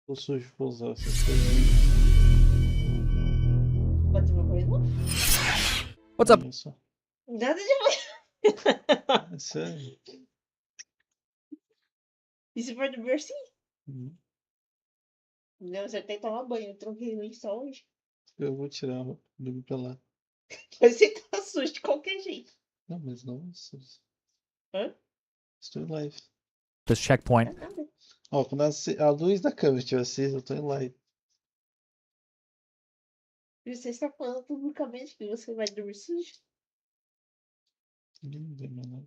Tô sujo pra usar essas coisas. Pode uma coisa? What's up? Olha só. Nada demais. É sério. E se for do berço? Uhum. Não, você tem que tomar banho. Eu troquei o só hoje. Eu vou tirar a roupa do pra lá. Mas você tá sujo de qualquer jeito. Não, mas não. Estou em live. This checkpoint. Não é nada. Ó, quando a luz da câmera estiver acesa, eu tô em live. E você está falando publicamente que você vai dormir sujo? Ninguém vê mais nada.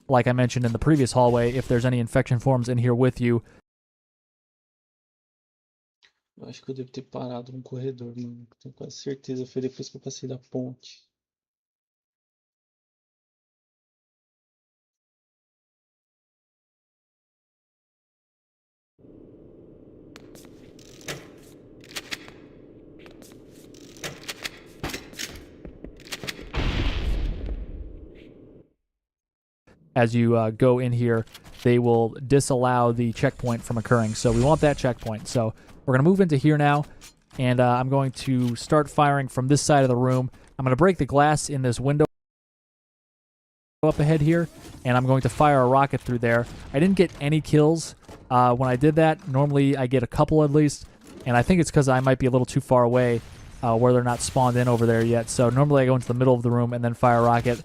Like I mentioned in the previous hallway, if there's any infection forms in here with you, Eu acho que eu devo ter parado num corredor, mano. Tenho quase certeza. Foi depois que eu passei da ponte. as you go in here, they will disallow the checkpoint from occurring. So we want that checkpoint. So we're going to move into here now, and I'm going to start firing from this side of the room. I'm going to break the glass in this window up ahead here, and I'm going to fire a rocket through there. I didn't get any kills when I did that. Normally I get a couple at least, and I think it's because I might be a little too far away where they're not spawned in over there yet. So normally I go into the middle of the room and then fire a rocket.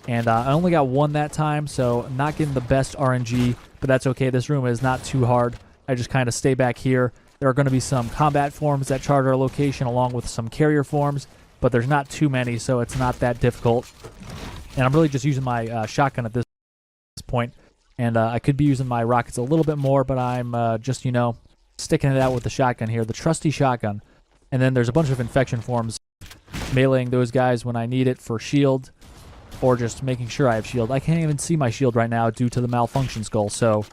And I only got one that time, so not getting the best RNG, but that's okay. This room is not too hard. I just kind of stay back here. There are going to be some combat forms that charge our location along with some carrier forms, but there's not too many, so it's not that difficult. And I'm really just using my shotgun at this point. And I could be using my rockets a little bit more, but I'm just, sticking it out with the shotgun here, the trusty shotgun. And then there's a bunch of infection forms, meleeing those guys when I need it for shield, or just making sure I have shield. I can't even see my shield right now due to the malfunction skull, so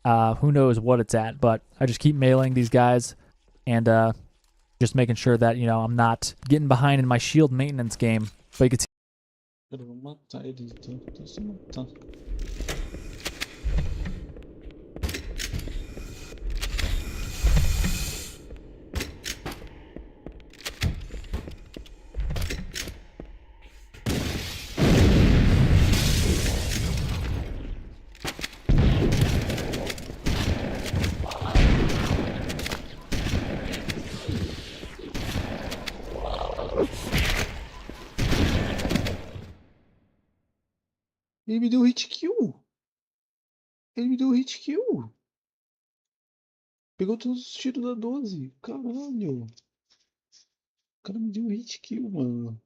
who knows what it's at. But I just keep meleeing these guys and just making sure that, I'm not getting behind in my shield maintenance game. But you can see Eu vou matar ele, tô se matando. Ele me deu hit kill. Ele me deu hit kill. Pegou todos os tiros da 12. Caralho. O cara me deu hit kill, mano.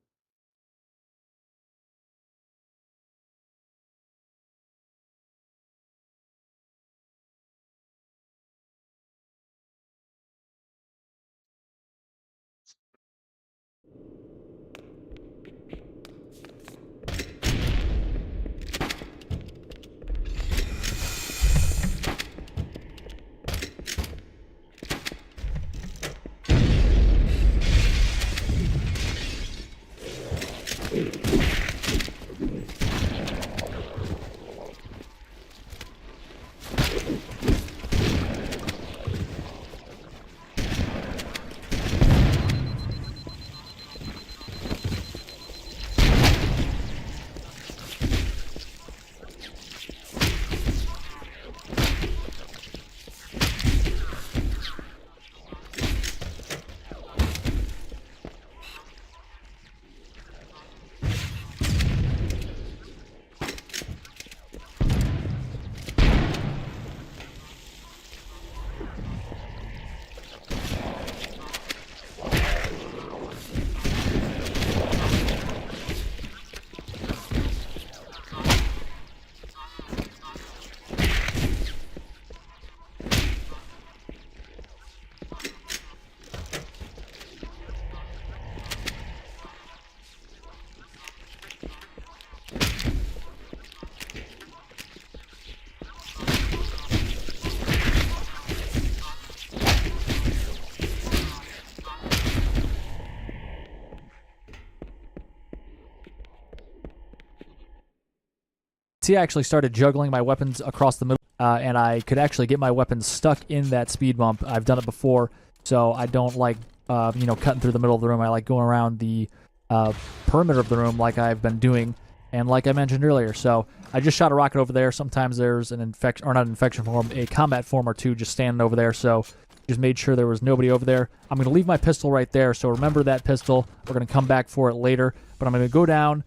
see I actually started juggling my weapons across the middle, and I could actually get my weapons stuck in that speed bump. I've done it before, so I don't like, cutting through the middle of the room. I like going around the perimeter of the room like I've been doing, and like I mentioned earlier. So I just shot a rocket over there. Sometimes there's an infection, or not an infection form, a combat form or two just standing over there, so just made sure there was nobody over there. I'm going to leave my pistol right there, so remember that pistol. We're going to come back for it later, but I'm going to go down.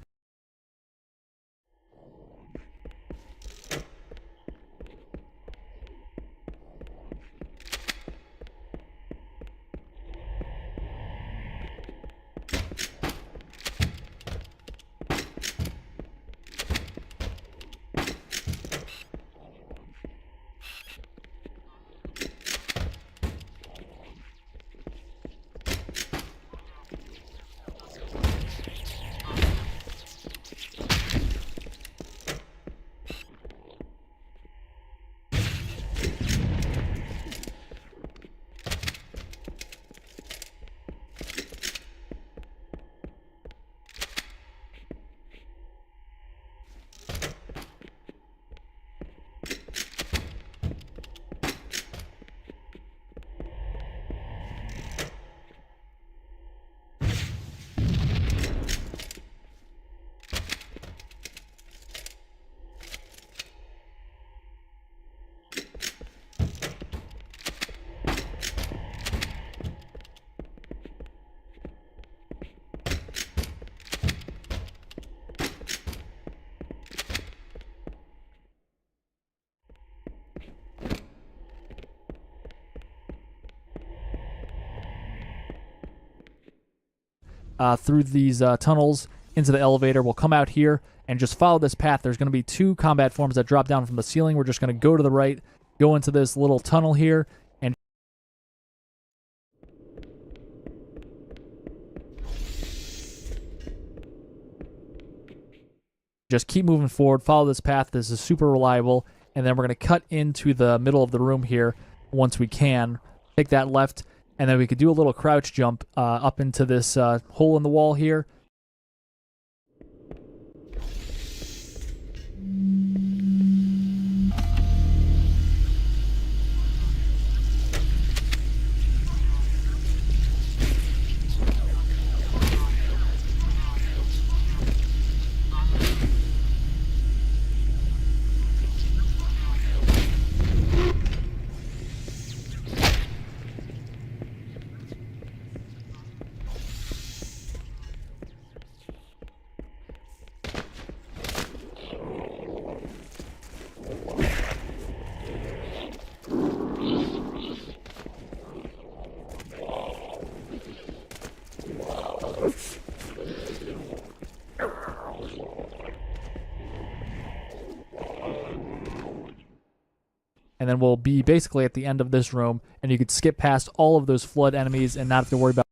Through these tunnels into the elevator. We'll come out here and just follow this path. There's going to be 2 combat forms that drop down from the ceiling. We're just going to go to the right, go into this little tunnel here, and just keep moving forward. Follow this path. This is super reliable. And then we're going to cut into the middle of the room here once we can. Take that left. And then we could do a little crouch jump up into this hole in the wall here. And then we'll be basically at the end of this room, and you could skip past all of those flood enemies and not have to worry about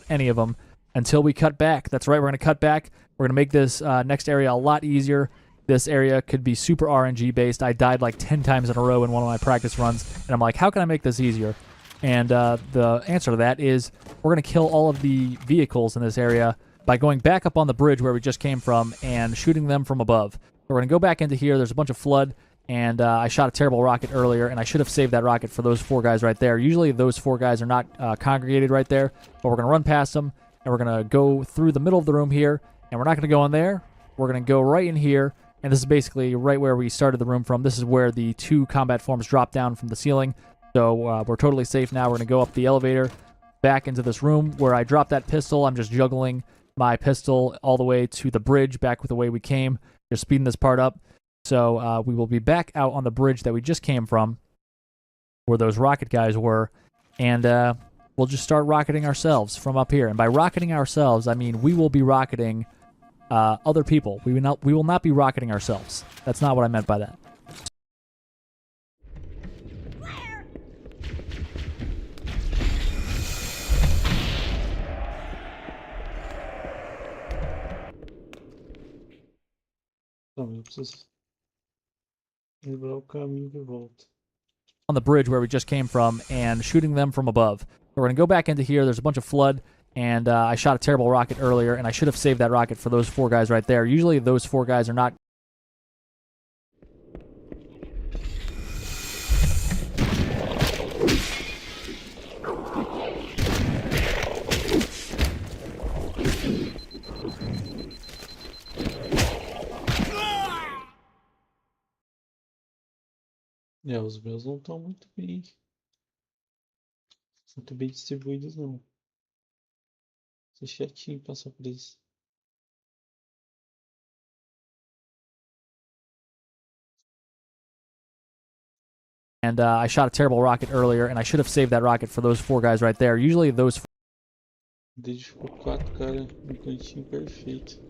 any of them until we cut back. That's right, we're going to cut back. We're going to make this next area a lot easier. This area could be super RNG based. I died like 10 times in a row in one of my practice runs, and I'm like, how can I make this easier? And the answer to that is we're going to kill all of the vehicles in this area by going back up on the bridge where we just came from and shooting them from above. So we're going to go back into here. There's a bunch of flood, and I shot a terrible rocket earlier, and I should have saved that rocket for those 4 guys right there. Usually those 4 guys are not congregated right there, but we're going to run past them, and we're going to go through the middle of the room here, and we're not going to go in there. We're going to go right in here, and this is basically right where we started the room from. This is where the 2 combat forms drop down from the ceiling. So we're totally safe now. We're going to go up the elevator back into this room where I dropped that pistol. I'm just juggling my pistol all the way to the bridge back with the way we came. Just speeding this part up. So we will be back out on the bridge that we just came from where those rocket guys were. And we'll just start rocketing ourselves from up here. And by rocketing ourselves, I mean we will be rocketing other people. We will not be rocketing ourselves. That's not what I meant by that. Então, eu preciso lembrar o caminho de volta. on the bridge where we just came from and shooting them from above. So we're going to go back into here. There's a bunch of flood, and I shot a terrible rocket earlier, and I should have saved that rocket for those 4 guys right there. Usually those 4 guys are not... É, os meus não estão muito bem distribuídos, não. Tô chatinho passar por isso. And I shot a terrible rocket earlier, and I should have saved that rocket for those 4 guys right there. Usually those... Desde ficou 4 caras no cantinho perfeito.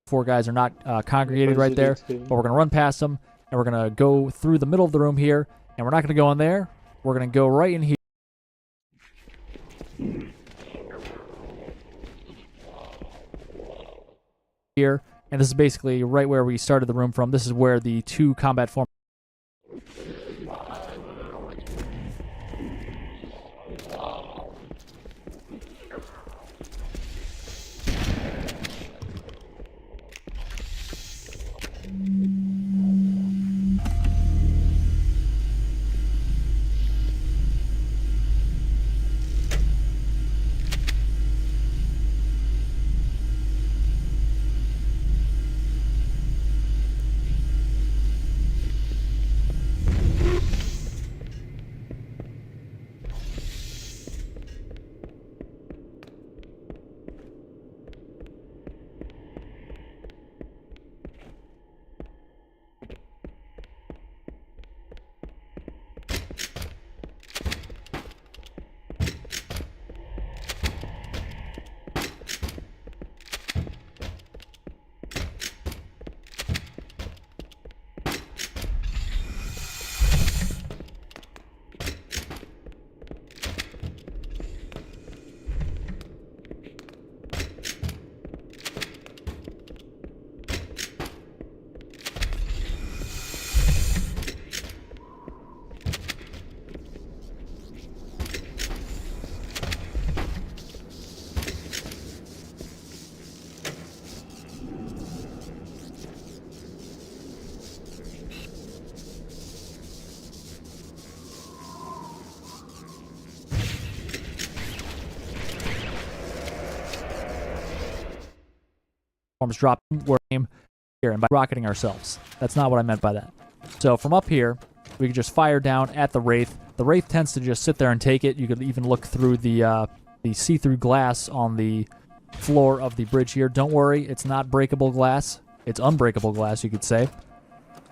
Four guys are not congregated right there, but we're going to run past them, and we're going to go through the middle of the room here, and we're not going to go in there. We're going to go right in here, and this is basically right where we started the room from. This is where the 2 combat form... Forms drop here and by rocketing ourselves. That's not what I meant by that. So from up here, we can just fire down at the Wraith. The Wraith tends to just sit there and take it. You could even look through the see-through glass on the floor of the bridge here. Don't worry, it's not breakable glass. It's unbreakable glass, you could say.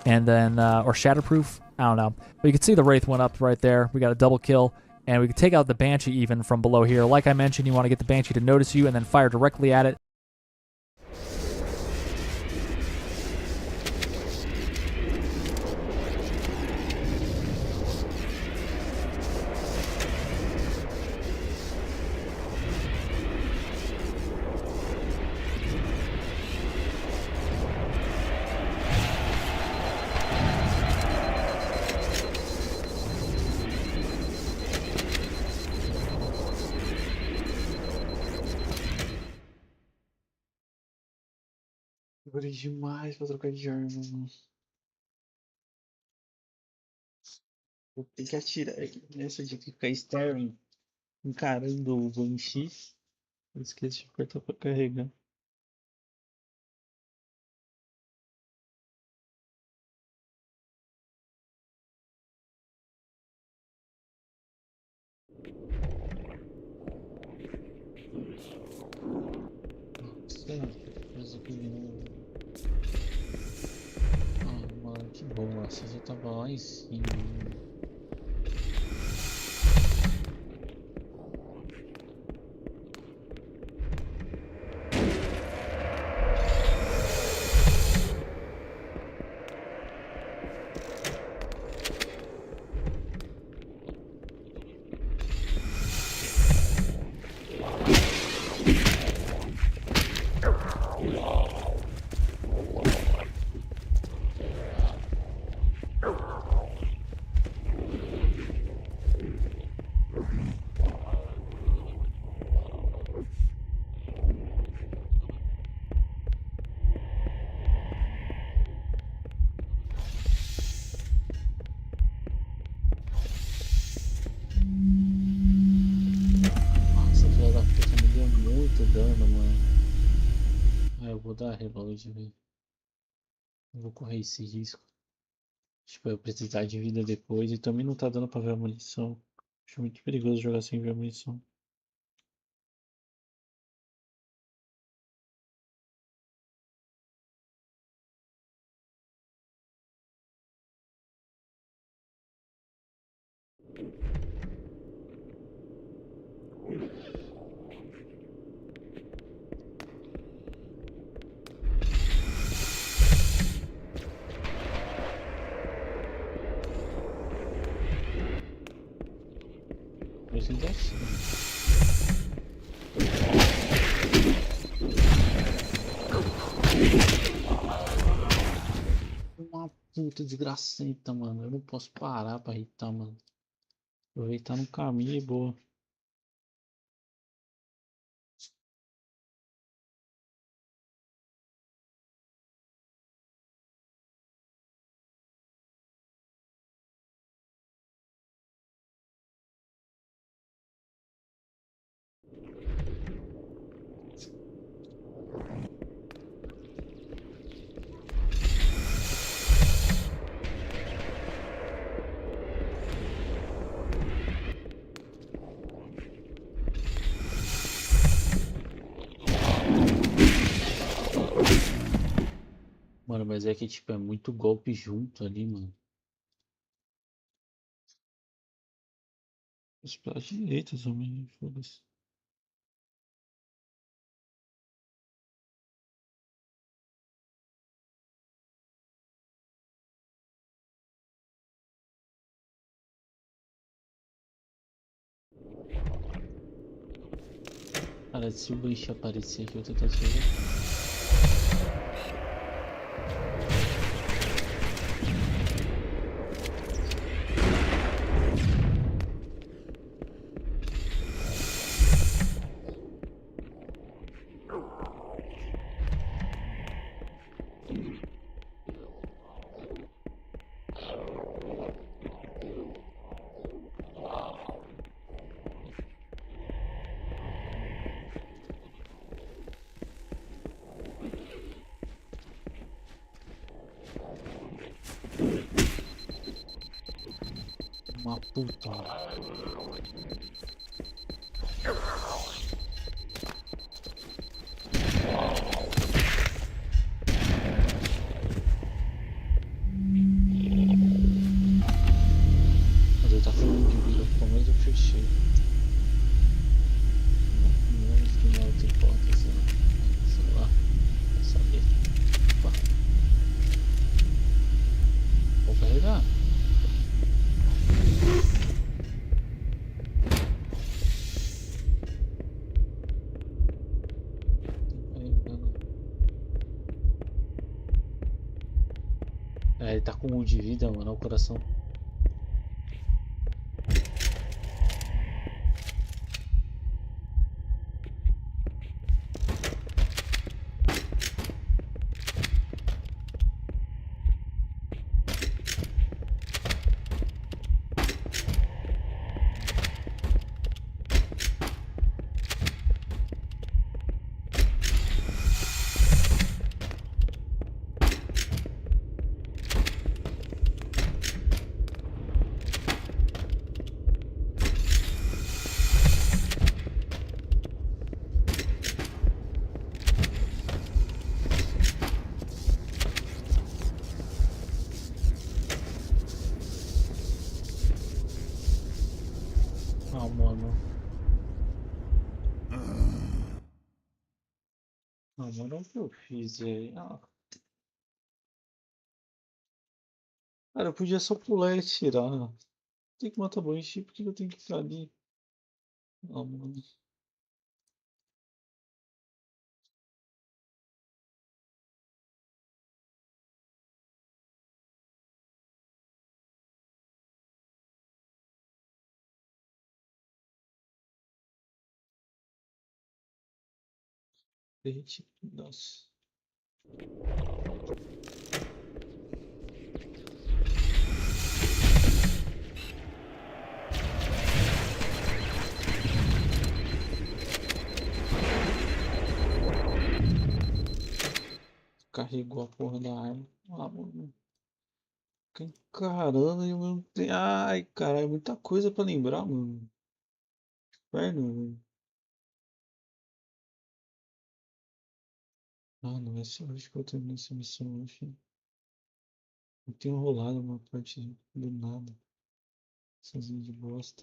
And then, or shatterproof, I don't know. But you can see the Wraith went up right there. We got a double kill. And we can take out the Banshee even from below here. Like I mentioned, you want to get the Banshee to notice you and then fire directly at it. Demorei demais pra trocar de arma, mano. Vou ter que atirar nessa de ficar Starving encarando o Banshee. Eu esqueci de apertar pra carregar. Coisa aqui de novo. Ah, mano, que bosta. Já tava lá em cima. Nossa, filha da puta me deu muito dano, mano. Ah, eu vou dar reload, velho. Eu vou correr esse risco. Tipo, eu precisar de vida depois e também não tá dando pra ver a munição. Acho muito perigoso jogar sem ver a munição. Mas ainda assim. Uma puta desgracenta, mano. Eu não posso parar pra irritar, mano. Aproveitar no caminho e boa. Mano, mas é que tipo, é muito golpe junto ali, mano. Os pra direita também, foda-se. Cara, se o bicho aparecer aqui, eu vou tentar tirar. Uma puta, mano. Mas ele tá falando de vida, pelo menos eu fechei. Menos que não outra hipótese, né? Sei lá, vai saber. Opa. Vou carregar. É, ele tá com 1 de vida, mano, o coração. Ah, mano, o que eu fiz aí? Ah, cara, eu podia só pular e atirar. Tem que matar bom encher, por que eu tenho que ficar ali? Ah, mano. Gente, nossa. Carregou a porra da arma. Ah, mano. Fica encarando e eu não tenho. Ai, cara, é muita coisa pra lembrar, mano. Inferno, mano. Ah, não, esse hoje que eu terminei essa missão hoje. Eu tenho enrolado uma parte do nada. Sozinho de bosta.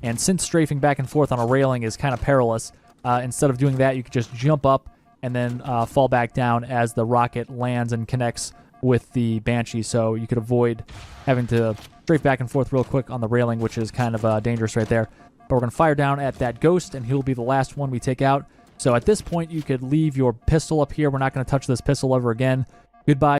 And since strafing back and forth on a railing is kind of perilous, instead of doing that, you could just jump up and then fall back down as the rocket lands and connects with the Banshee. So you could avoid having to strafe back and forth real quick on the railing, which is kind of dangerous right there. But we're going to fire down at that ghost, and he'll be the last one we take out. So at this point, you could leave your pistol up here. We're not going to touch this pistol ever again. Goodbye.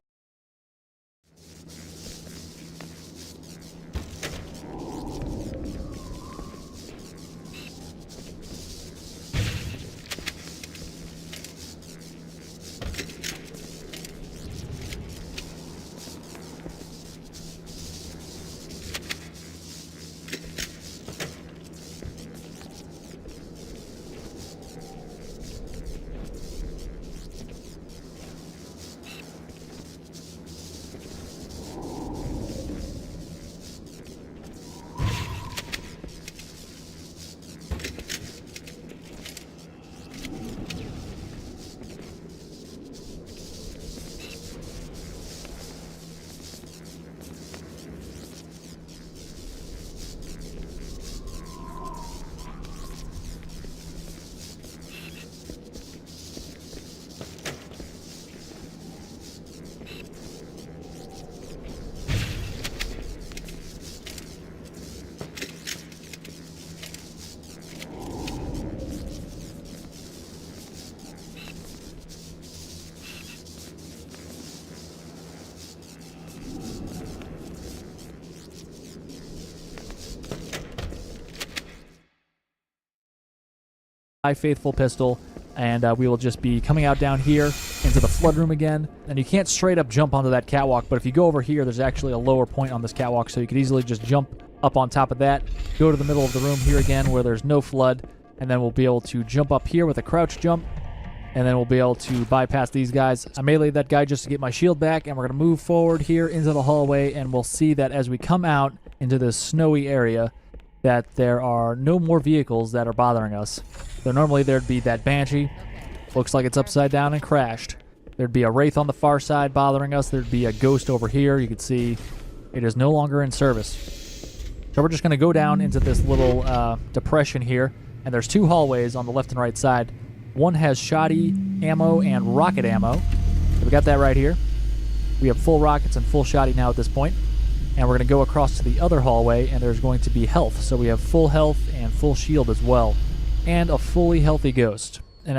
my faithful pistol, and we will just be coming out down here into the flood room again. And you can't straight up jump onto that catwalk, but if you go over here, there's actually a lower point on this catwalk, so you could easily just jump up on top of that, go to the middle of the room here again where there's no flood, and then we'll be able to jump up here with a crouch jump, and then we'll be able to bypass these guys. I meleeed that guy just to get my shield back, and we're going to move forward here into the hallway, and we'll see that as we come out into this snowy area, that there are no more vehicles that are bothering us. So normally there'd be that Banshee. Looks like it's upside down and crashed. There'd be a Wraith on the far side bothering us. There'd be a Ghost over here. You can see it is no longer in service. So we're just going to go down into this little depression here, and there's 2 hallways on the left and right side. One has shoddy ammo and rocket ammo. So we got that right here. We have full rockets and full shoddy now at this point. And we're going to go across to the other hallway, and there's going to be health. So we have full health and full shield as well. And a fully healthy Ghost. And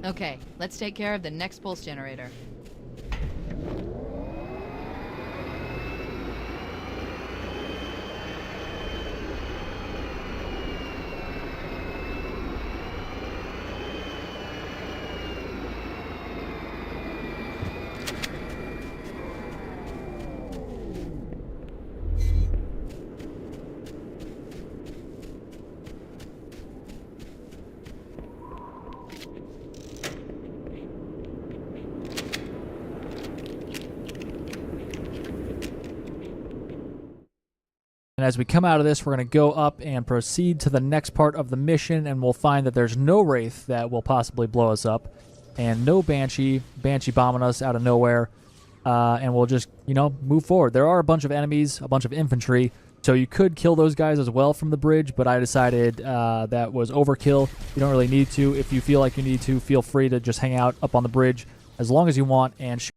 Okay, let's take care of the next pulse generator. And as we come out of this, we're going to go up and proceed to the next part of the mission, and we'll find that there's no Wraith that will possibly blow us up, and no Banshee bombing us out of nowhere, and we'll just, move forward. There are a bunch of enemies, a bunch of infantry, so you could kill those guys as well from the bridge, but I decided that was overkill. You don't really need to. If you feel like you need to, feel free to just hang out up on the bridge as long as you want and shoot.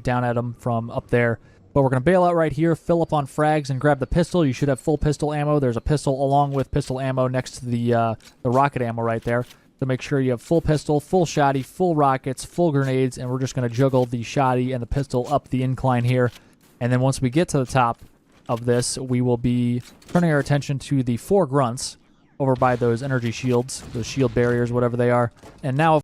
Down at them from up there. But we're going to bail out right here, fill up on frags, and grab the pistol. You should have full pistol ammo. There's a pistol along with pistol ammo next to the rocket ammo right there. So make sure you have full pistol, full shoddy, full rockets, full grenades, and we're just going to juggle the shoddy and the pistol up the incline here. And then once we get to the top of this, we will be turning our attention to the 4 grunts over by those energy shields, those shield barriers, whatever they are. And now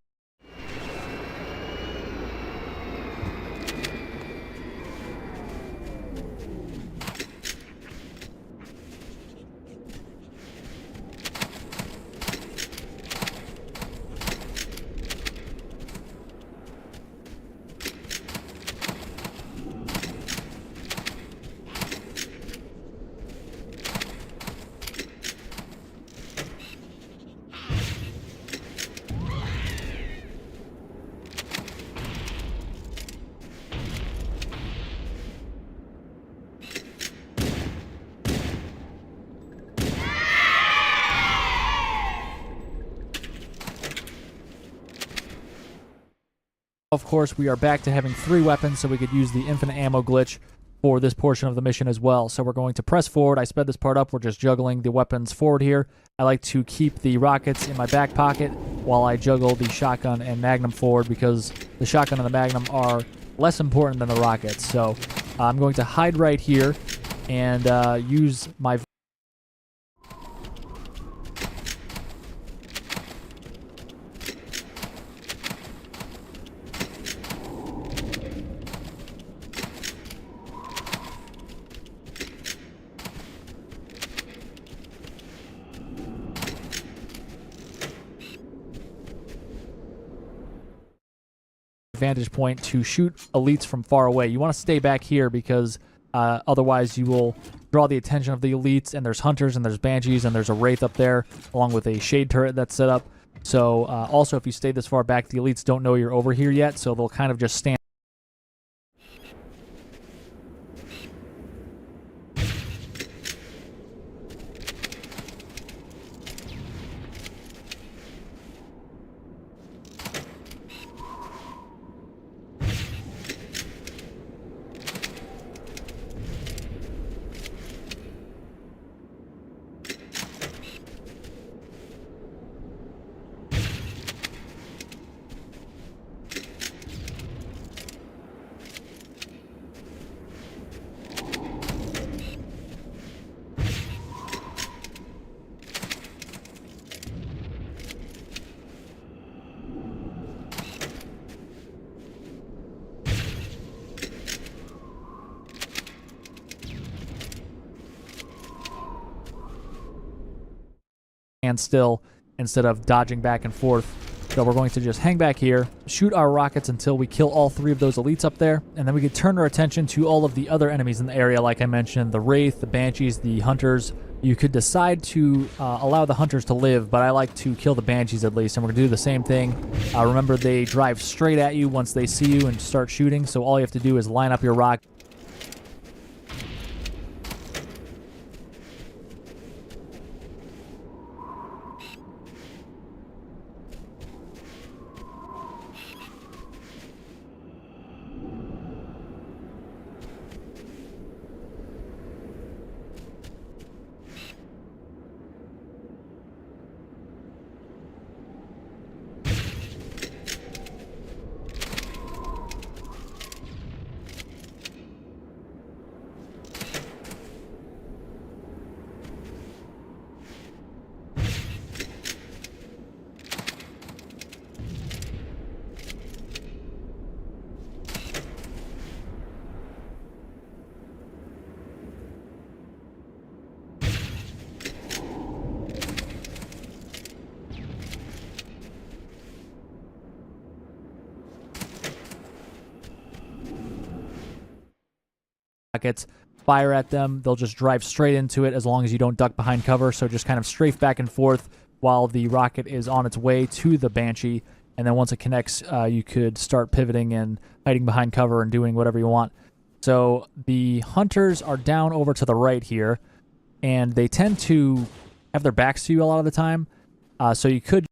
Of course, we are back to having 3 weapons, so we could use the infinite ammo glitch for this portion of the mission as well. So we're going to press forward. I sped this part up. We're just juggling the weapons forward here. I like to keep the rockets in my back pocket while I juggle the shotgun and magnum forward, because the shotgun and the magnum are less important than the rockets. So I'm going to hide right here and use my vantage point to shoot elites from far away. You want to stay back here because otherwise you will draw the attention of the elites, and there's hunters and there's banshees and there's a wraith up there along with a shade turret that's set up. So also, if you stay this far back, the elites don't know you're over here yet, so they'll kind of just stand. Stand still instead of dodging back and forth. So we're going to just hang back here, shoot our rockets until we kill all 3 of those elites up there, and then we can turn our attention to all of the other enemies in the area. Like I mentioned, the wraith, the banshees, the hunters. You could decide to allow the hunters to live, but I like to kill the banshees at least, and we're going to do the same thing. Remember, they drive straight at you once they see you and start shooting, so all you have to do is line up your rocket. Rockets, fire at them. They'll just drive straight into it as long as you don't duck behind cover. So just kind of strafe back and forth while the rocket is on its way to the Banshee. And then once it connects, you could start pivoting and hiding behind cover and doing whatever you want. So the hunters are down over to the right here, and they tend to have their backs to you a lot of the time. So you could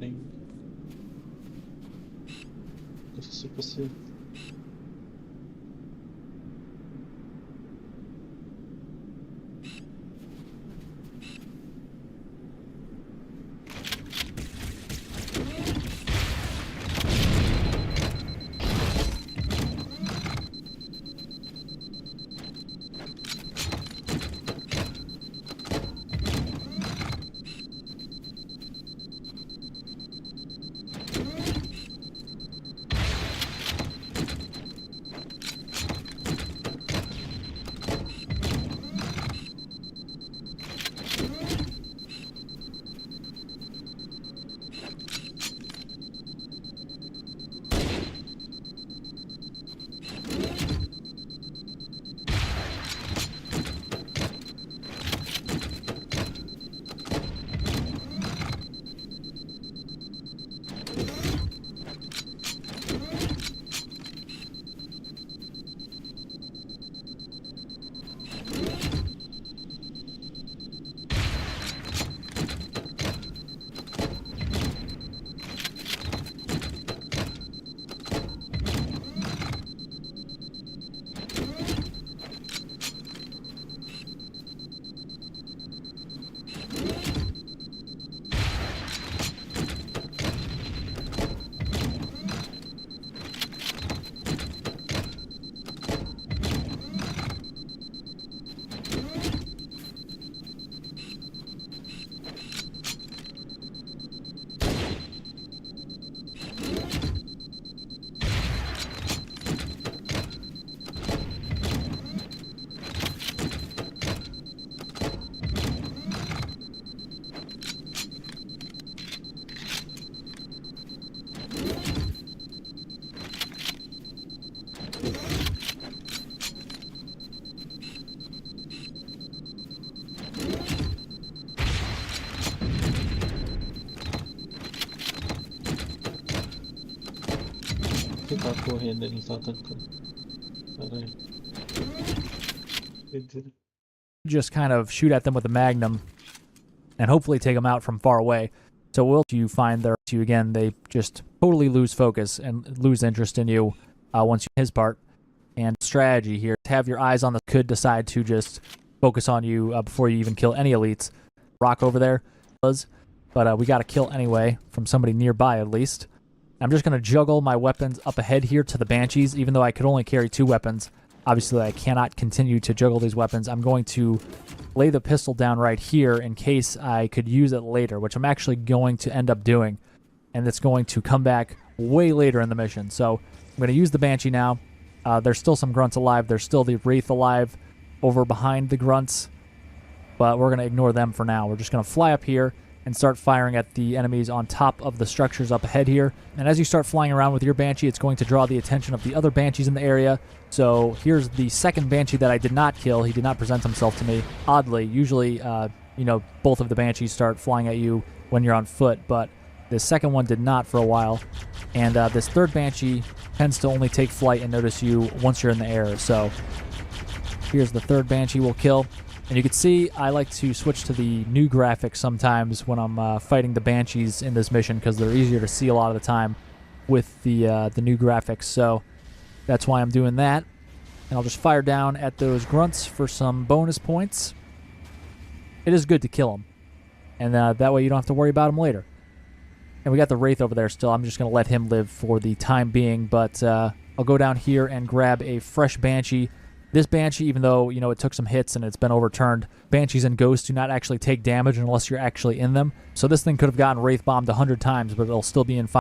bem. Se você Ele tá correndo, ele não tá atacando. Caralho. Doideira. Just kind of shoot at them with a magnum and hopefully take them out from far away. So will you find their you again, they just totally lose focus and lose interest in you once you his part. And strategy here, have your eyes on the could decide to just focus on you before you even kill any elites. Rock over there, but we got to kill anyway from somebody nearby at least. I'm just going to juggle my weapons up ahead here to the Banshees, even though I could only carry 2 weapons. Obviously, I cannot continue to juggle these weapons. I'm going to lay the pistol down right here in case I could use it later, which I'm actually going to end up doing. And it's going to come back way later in the mission. So I'm going to use the Banshee now. There's still some grunts alive. There's still the Wraith alive over behind the grunts. But we're going to ignore them for now. We're just going to fly up here and start firing at the enemies on top of the structures up ahead here. And as you start flying around with your Banshee, it's going to draw the attention of the other Banshees in the area. So here's the second Banshee that I did not kill. He did not present himself to me. Oddly, usually, both of the Banshees start flying at you when you're on foot, but the second one did not for a while. And this third Banshee tends to only take flight and notice you once you're in the air. So here's the third Banshee we'll kill. And you can see I like to switch to the new graphics sometimes when I'm fighting the Banshees in this mission because they're easier to see a lot of the time with the new graphics. So that's why I'm doing that. And I'll just fire down at those grunts for some bonus points. It is good to kill them. And that way you don't have to worry about them later. And we got the Wraith over there still. I'm just going to let him live for the time being. But I'll go down here and grab a fresh Banshee. This Banshee, even though, it took some hits and it's been overturned, Banshees and Ghosts do not actually take damage unless you're actually in them. So this thing could have gotten Wraith bombed 100 times, but it'll still be in fire.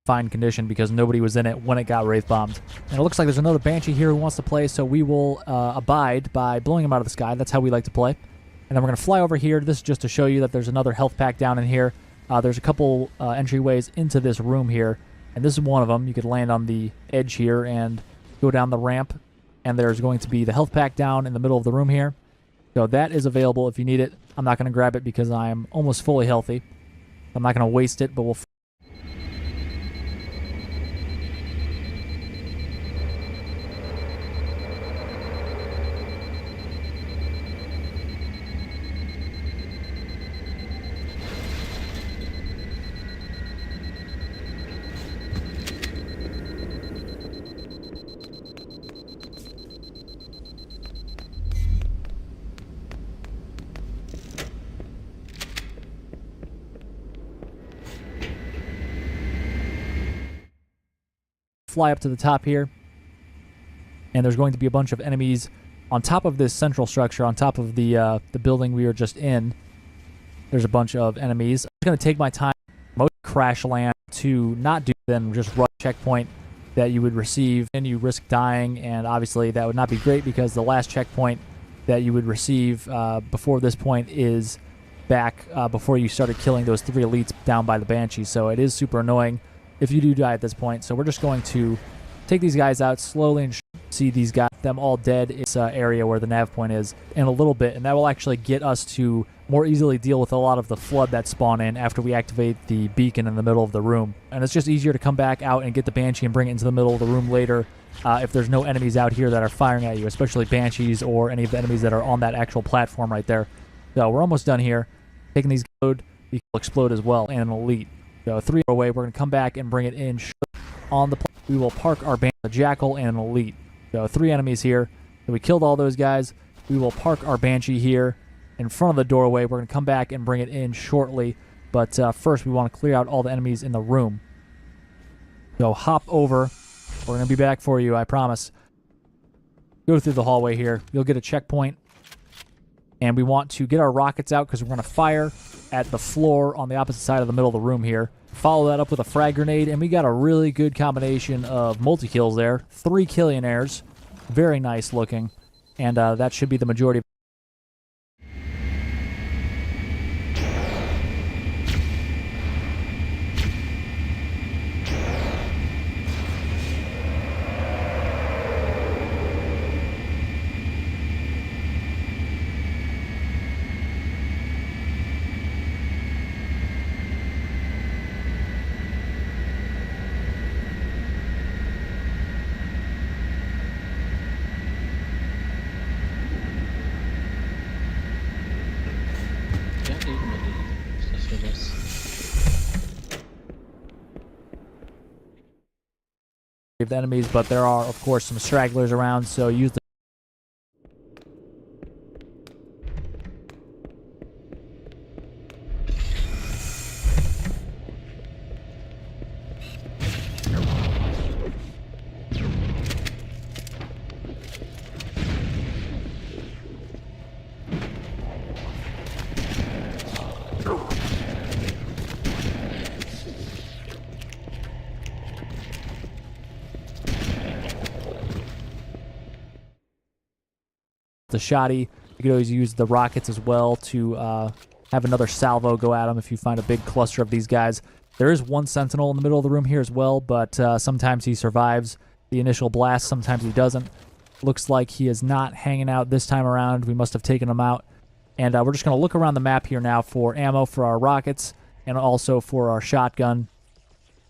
fine condition because nobody was in it when it got wraith bombed. And it looks like there's another Banshee here who wants to play, so we will abide by blowing him out of the sky. That's how we like to play. And then we're going to fly over here. This is just to show you that there's another health pack down in here. There's a couple entryways into this room here, and this is one of them. You could land on the edge here and go down the ramp, and there's going to be the health pack down in the middle of the room here. So that is available if you need it. I'm not going to grab it because I'm almost fully healthy. I'm not going to waste it, but we'll... fly up to the top here, and there's going to be a bunch of enemies on top of this central structure, on top of the building we were just in. There's a bunch of enemies. I'm just going to take my time, most crash land, to not do then just rush checkpoint that you would receive, and you risk dying, and obviously that would not be great because the last checkpoint that you would receive before this point is back before you started killing those 3 elites down by the Banshee, so it is super annoying if you do die at this point. So we're just going to take these guys out slowly and see these guys, them all dead in this area where the nav point is in a little bit, and that will actually get us to more easily deal with a lot of the flood that spawn in after we activate the beacon in the middle of the room. And it's just easier to come back out and get the Banshee and bring it into the middle of the room later if there's no enemies out here that are firing at you, especially Banshees or any of the enemies that are on that actual platform right there. So we're almost done here. Taking these gold, we will explode as well, and an elite. So 3 away, we're going to come back and bring it in on the we will park our a Jackal and an elite. So 3 enemies here. So we killed all those guys. We will park our Banshee here in front of the doorway. We're going to come back and bring it in shortly. But first, we want to clear out all the enemies in the room. So hop over. We're going to be back for you, I promise. Go through the hallway here. You'll get a checkpoint. And we want to get our rockets out because we're going to fire at the floor on the opposite side of the middle of the room here. Follow that up with a frag grenade, and we got a really good combination of multi-kills there. 3 Killionaires. Very nice looking. And that should be the majority of the enemies, but there are, of course, some stragglers around, so use the shotty. You could always use the rockets as well to have another salvo go at them if you find a big cluster of these guys. There is 1 sentinel in the middle of the room here as well, but sometimes he survives the initial blast, sometimes he doesn't. Looks like he is not hanging out this time around. We must have taken him out. And we're just going to look around the map here now for ammo for our rockets and also for our shotgun.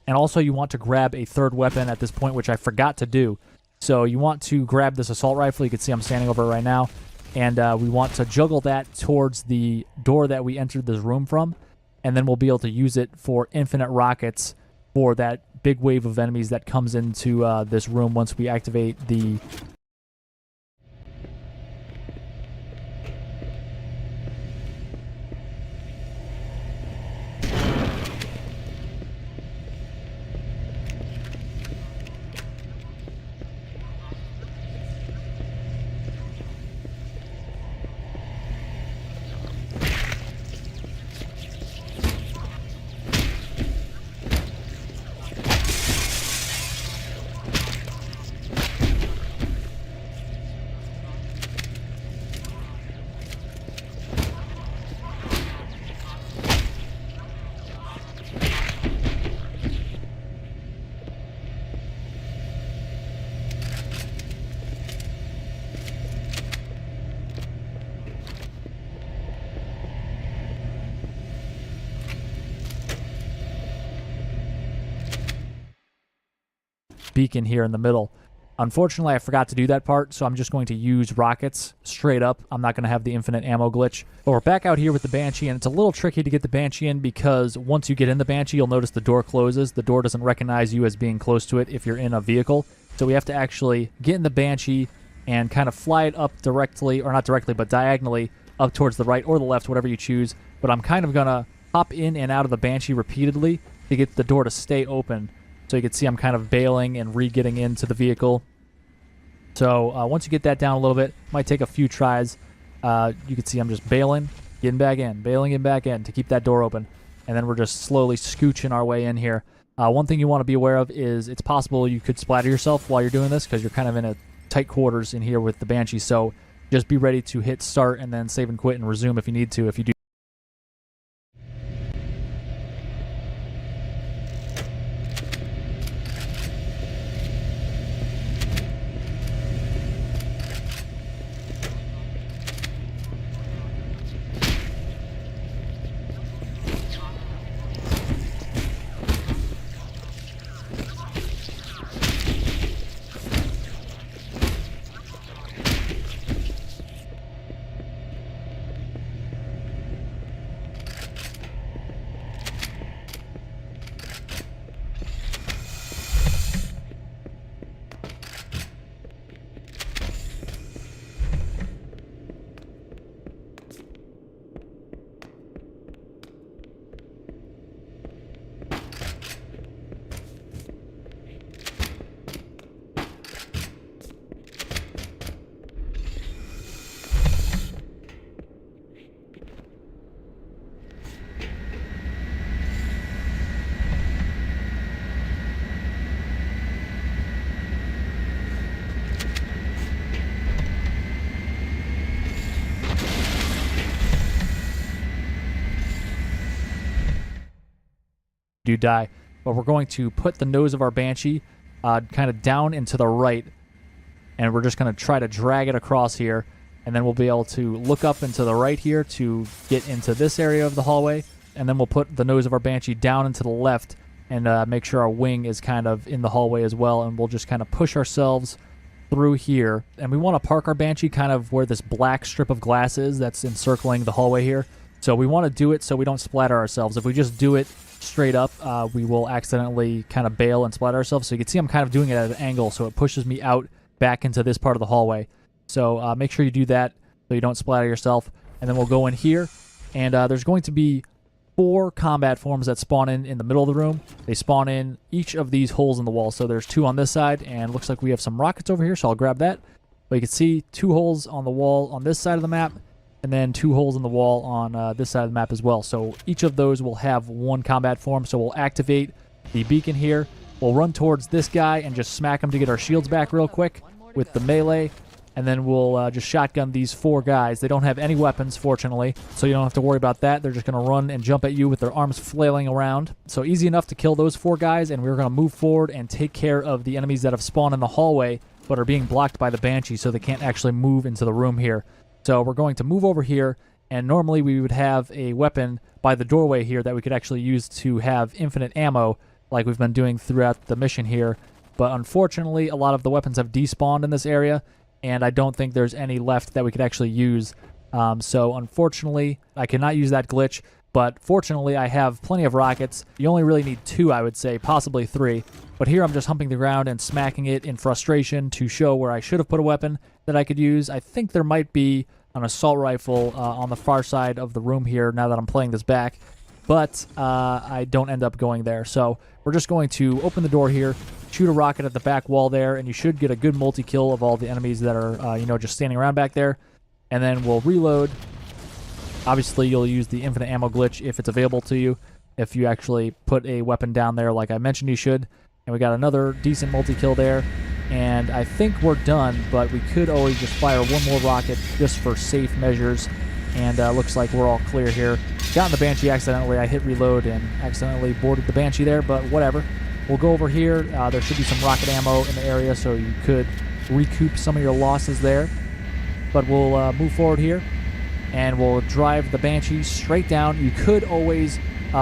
And also you want to grab a 3rd weapon at this point, which I forgot to do. So you want to grab this assault rifle. You can see I'm standing over it right now. And we want to juggle that towards the door that we entered this room from. And then we'll be able to use it for infinite rockets for that big wave of enemies that comes into this room once we activate the... beacon here in the middle. Unfortunately, I forgot to do that part, so I'm just going to use rockets straight up. I'm not going to have the infinite ammo glitch. But we're back out here with the Banshee, and it's a little tricky to get the Banshee in because once you get in the Banshee, you'll notice the door closes. The door doesn't recognize you as being close to it if you're in a vehicle. So we have to actually get in the Banshee and kind of fly it up directly, or not directly, but diagonally up towards the right or the left, whatever you choose. But I'm kind of going to hop in and out of the Banshee repeatedly to get the door to stay open. So you can see I'm kind of bailing and re-getting into the vehicle. So once you get that down a little bit, might take a few tries. You can see I'm just bailing, getting back in, bailing and back in to keep that door open. And then we're just slowly scooching our way in here. One thing you want to be aware of is it's possible you could splatter yourself while you're doing this because you're kind of in a tight quarters in here with the Banshee. So just be ready to hit start and then save and quit and resume if you need to. If you do. Do die, but we're going to put the nose of our Banshee kind of down into the right, and we're just going to try to drag it across here, and then we'll be able to look up into the right here to get into this area of the hallway, and then we'll put the nose of our Banshee down into the left and make sure our wing is kind of in the hallway as well, and we'll just kind of push ourselves through here. And we want to park our Banshee kind of where this black strip of glass is that's encircling the hallway here. So we want to do it so we don't splatter ourselves. If we just do it straight up, we will accidentally kind of bail and splatter ourselves. So you can see I'm kind of doing it at an angle, so it pushes me out back into this part of the hallway. So make sure you do that so you don't splatter yourself. And then we'll go in here, and there's going to be 4 combat forms that spawn in the middle of the room. They spawn in each of these holes in the wall. So there's 2 on this side, and looks like we have some rockets over here, so I'll grab that. But you can see 2 holes on the wall on this side of the map, and then 2 holes in the wall on this side of the map as well. So each of those will have 1 combat form. So we'll activate the beacon here. We'll run towards this guy and just smack him to get our shields back real quick with the melee. And then we'll just shotgun these 4 guys. They don't have any weapons, fortunately, so you don't have to worry about that. They're just going to run and jump at you with their arms flailing around. So easy enough to kill those 4 guys, and we're going to move forward and take care of the enemies that have spawned in the hallway but are being blocked by the Banshee, so they can't actually move into the room here. So we're going to move over here, and normally we would have a weapon by the doorway here that we could actually use to have infinite ammo like we've been doing throughout the mission here. But unfortunately, a lot of the weapons have despawned in this area, and I don't think there's any left that we could actually use. So unfortunately, I cannot use that glitch, but fortunately I have plenty of rockets. You only really need 2, I would say, possibly 3. But here I'm just humping the ground and smacking it in frustration to show where I should have put a weapon that I could use. I think there might be an assault rifle on the far side of the room here now that I'm playing this back, but I don't end up going there. So we're just going to open the door here, shoot a rocket at the back wall there, and you should get a good multi-kill of all the enemies that are, just standing around back there. And then we'll reload. Obviously, you'll use the infinite ammo glitch if it's available to you, if you actually put a weapon down there like I mentioned you should. And we got another decent multi-kill there. And I think we're done, but we could always just fire 1 more rocket just for safe measures. And looks like we're all clear here. Got in the Banshee accidentally. I hit reload and accidentally boarded the Banshee there, but whatever. We'll go over here. There should be some rocket ammo in the area, so you could recoup some of your losses there. But we'll move forward here. and we'll drive the Banshee straight down. You could always,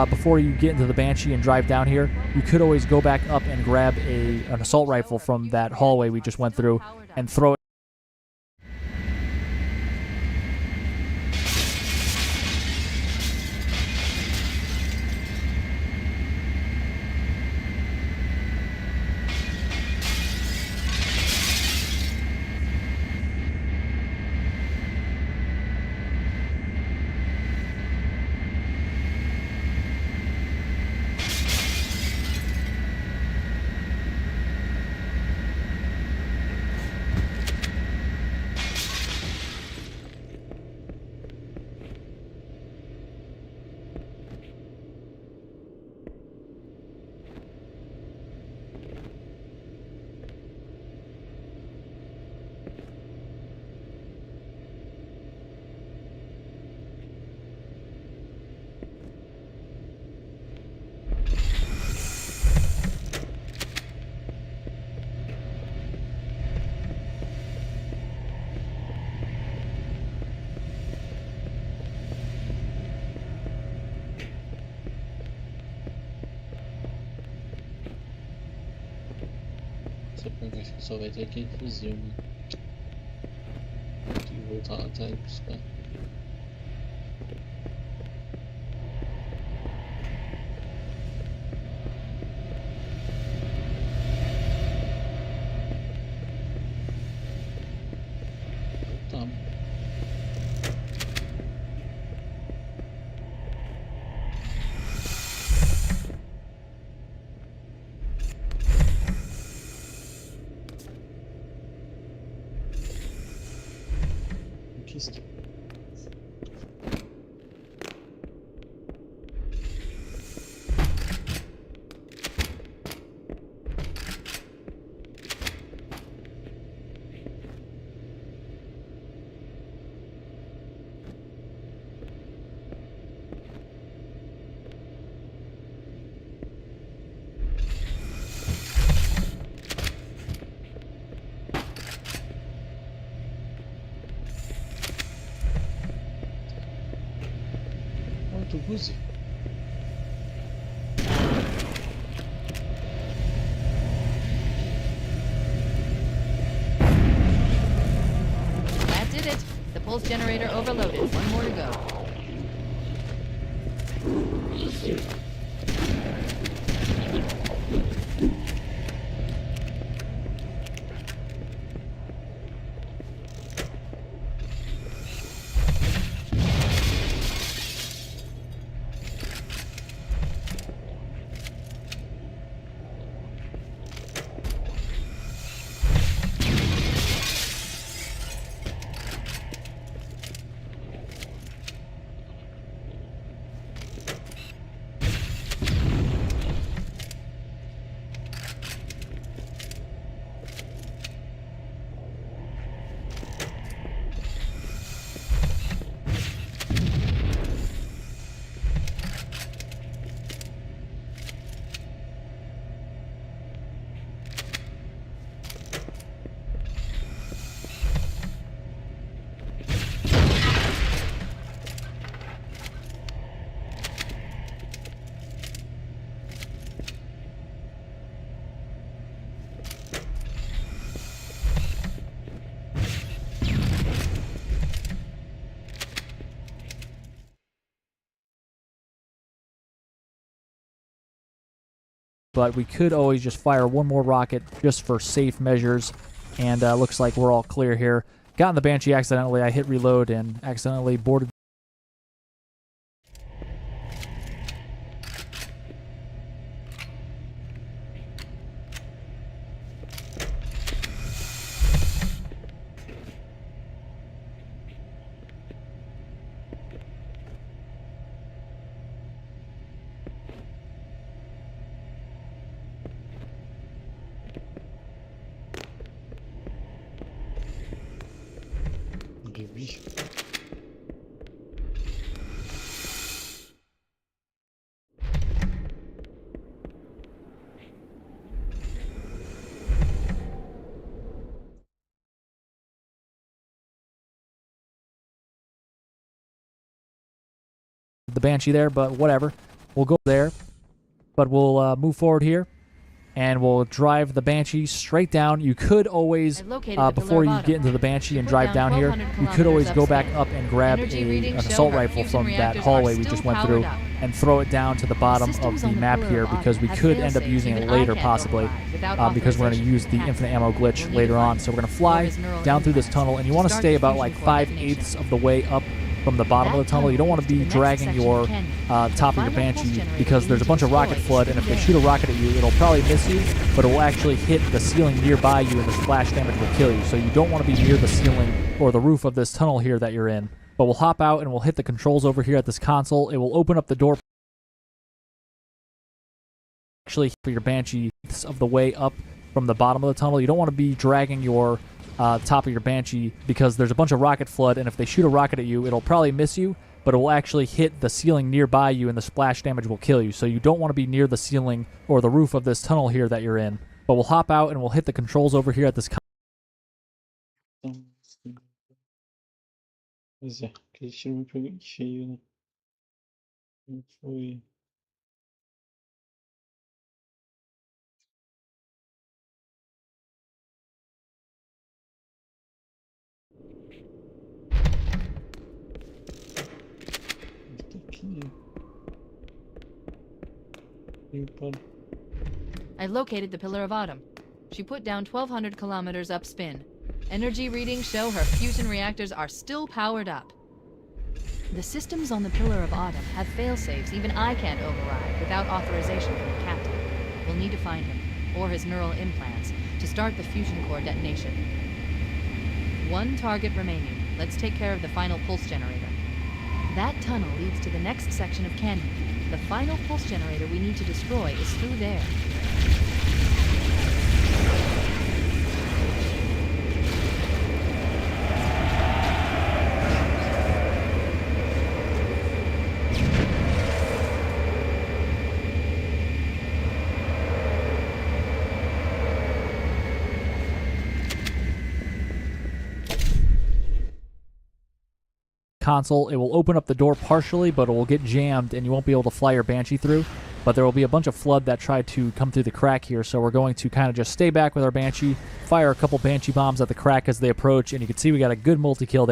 before you get into the Banshee and drive down here, you could always go back up and grab an assault rifle from that hallway we just went through and throw it. Acho que só vai ter aquele fuzil, mano. Tem que voltar lá atrás e buscar. Voltamos. Conquista. Autobus? That did it. The pulse generator overloaded. One more to go. But we could always just fire one more rocket just for safe measures. And looks like we're all clear here. Got in the Banshee accidentally. I hit reload and accidentally boarded. De bicho. the Banshee there, but whatever. We'll go there, but we'll move forward here, and we'll drive the Banshee straight down. You could always, before you get into the Banshee and drive down here, you could always go back up and grab an assault rifle from that hallway we just went through and throw it down to the bottom of the map here, because we could end up using it later possibly, because we're going to use the infinite ammo glitch later on. So we're going to fly down through this tunnel, and you want to stay about like 5/8 of the way up from the bottom of the tunnel. You don't want to be dragging your top of your Banshee, because there's a bunch of rocket flood, and if they shoot a rocket at you, it'll probably miss you, but it will actually hit the ceiling nearby you, and the splash damage will kill you. So you don't want to be near the ceiling or the roof of this tunnel here that you're in. But we'll hop out and we'll hit the controls over here at this console. It will open up the door. Actually, for your Banshee of the way up from the bottom of the tunnel, you don't want to be dragging your top of your Banshee, because there's a bunch of rocket flood, and if they shoot a rocket at you, it'll probably miss you, but it will actually hit the ceiling nearby you, and the splash damage will kill you. So you don't want to be near the ceiling or the roof of this tunnel here that you're in. But we'll hop out and we'll hit the controls over here at this Pois é, aquele tiro me pegou em cheio, né? Não foi. Tá aqui. Eu paro. I located the Pillar of Autumn. She put down 1,200 kilometers up spin. Energy readings show her fusion reactors are still powered up. The systems on the Pillar of Autumn have failsafes even I can't override without authorization from the captain. We'll need to find him, or his neural implants, to start the fusion core detonation. One target remaining. Let's take care of the final pulse generator. That tunnel leads to the next section of canyon. The final pulse generator we need to destroy is through there. console. It will open up the door partially, but it will get jammed and you won't be able to fly your Banshee through. But there will be a bunch of flood that try to come through the crack here, so we're going to kind of just stay back with our Banshee, fire a couple Banshee bombs at the crack as they approach, and you can see we got a good multi-kill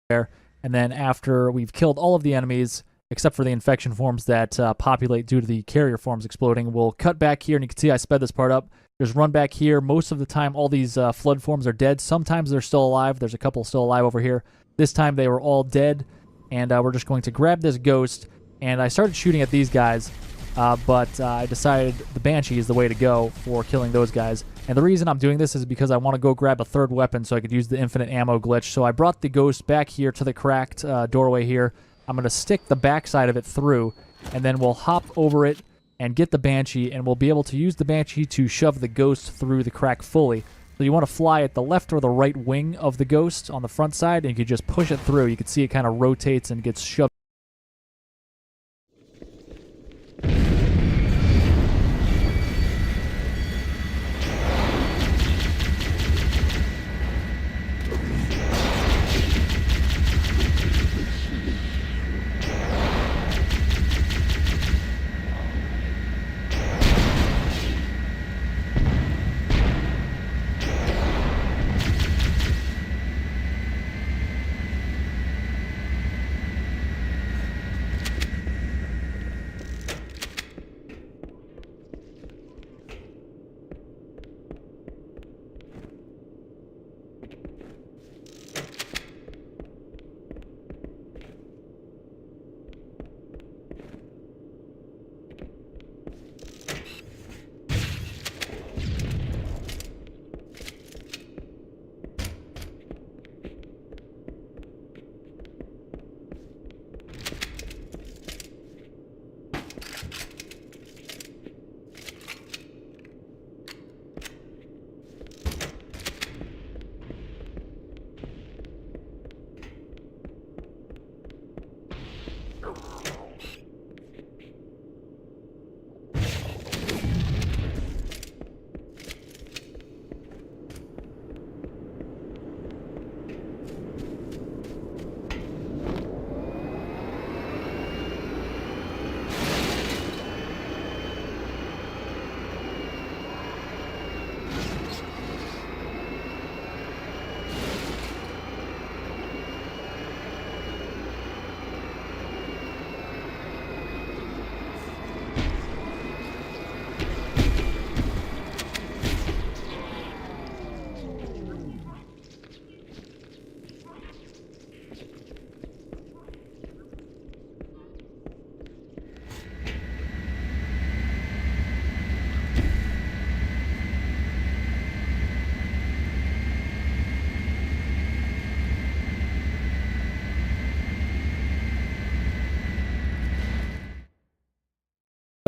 there. And then after we've killed all of the enemies, except for the infection forms that populate due to the carrier forms exploding, we'll cut back here, and you can see I sped this part up. Just run back here. Most of the time, all these flood forms are dead. Sometimes they're still alive. There's a couple still alive over here. This time they were all dead, and we're just going to grab this ghost. And I started shooting at these guys, but I decided the Banshee is the way to go for killing those guys. And the reason I'm doing this is because I want to go grab a third weapon so I could use the infinite ammo glitch. So I brought the ghost back here to the cracked doorway here. I'm going to stick the backside of it through, and then we'll hop over it and get the Banshee, and we'll be able to use the Banshee to shove the ghost through the crack fully. So you want to fly at the left or the right wing of the ghost on the front side, and you can just push it through. You can see it kind of rotates and gets shoved.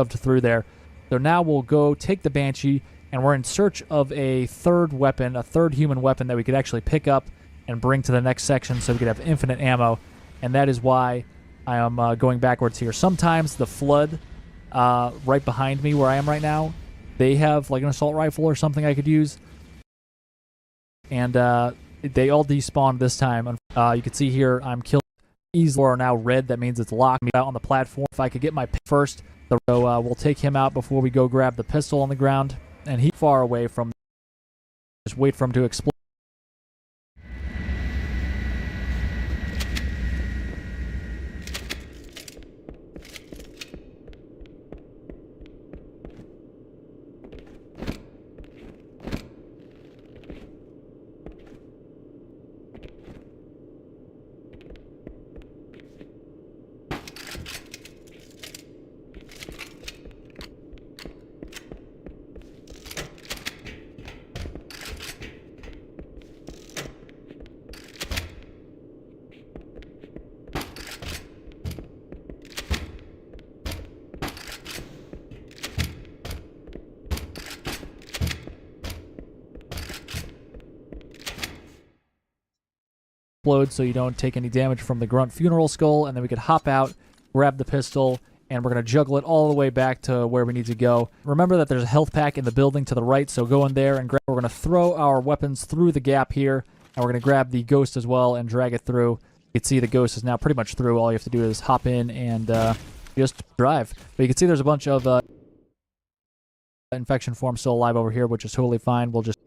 shoved through there. So now we'll go take the Banshee, and we're in search of a third weapon, a third human weapon that we could actually pick up and bring to the next section so we could have infinite ammo. And that is why I am going backwards here. Sometimes the Flood, right behind me where I am right now, they have like an assault rifle or something I could use. And they all despawned this time. You can see here I'm killing easily are now red. That means it's locked me out on the platform. If I could get my pick first, so we'll take him out before we go grab the pistol on the ground. And he's far away from. Just wait for him to explode. So you don't take any damage from the grunt funeral skull, and then we could hop out, grab the pistol, and we're going to juggle it all the way back to where we need to go. Remember that there's a health pack in the building to the right, so go in there and grab. We're going to throw our weapons through the gap here, and we're going to grab the ghost as well and drag it through. You can see the ghost is now pretty much through. All you have to do is hop in and just drive. But you can see there's a bunch of infection forms still alive over here, which is totally fine. We'll just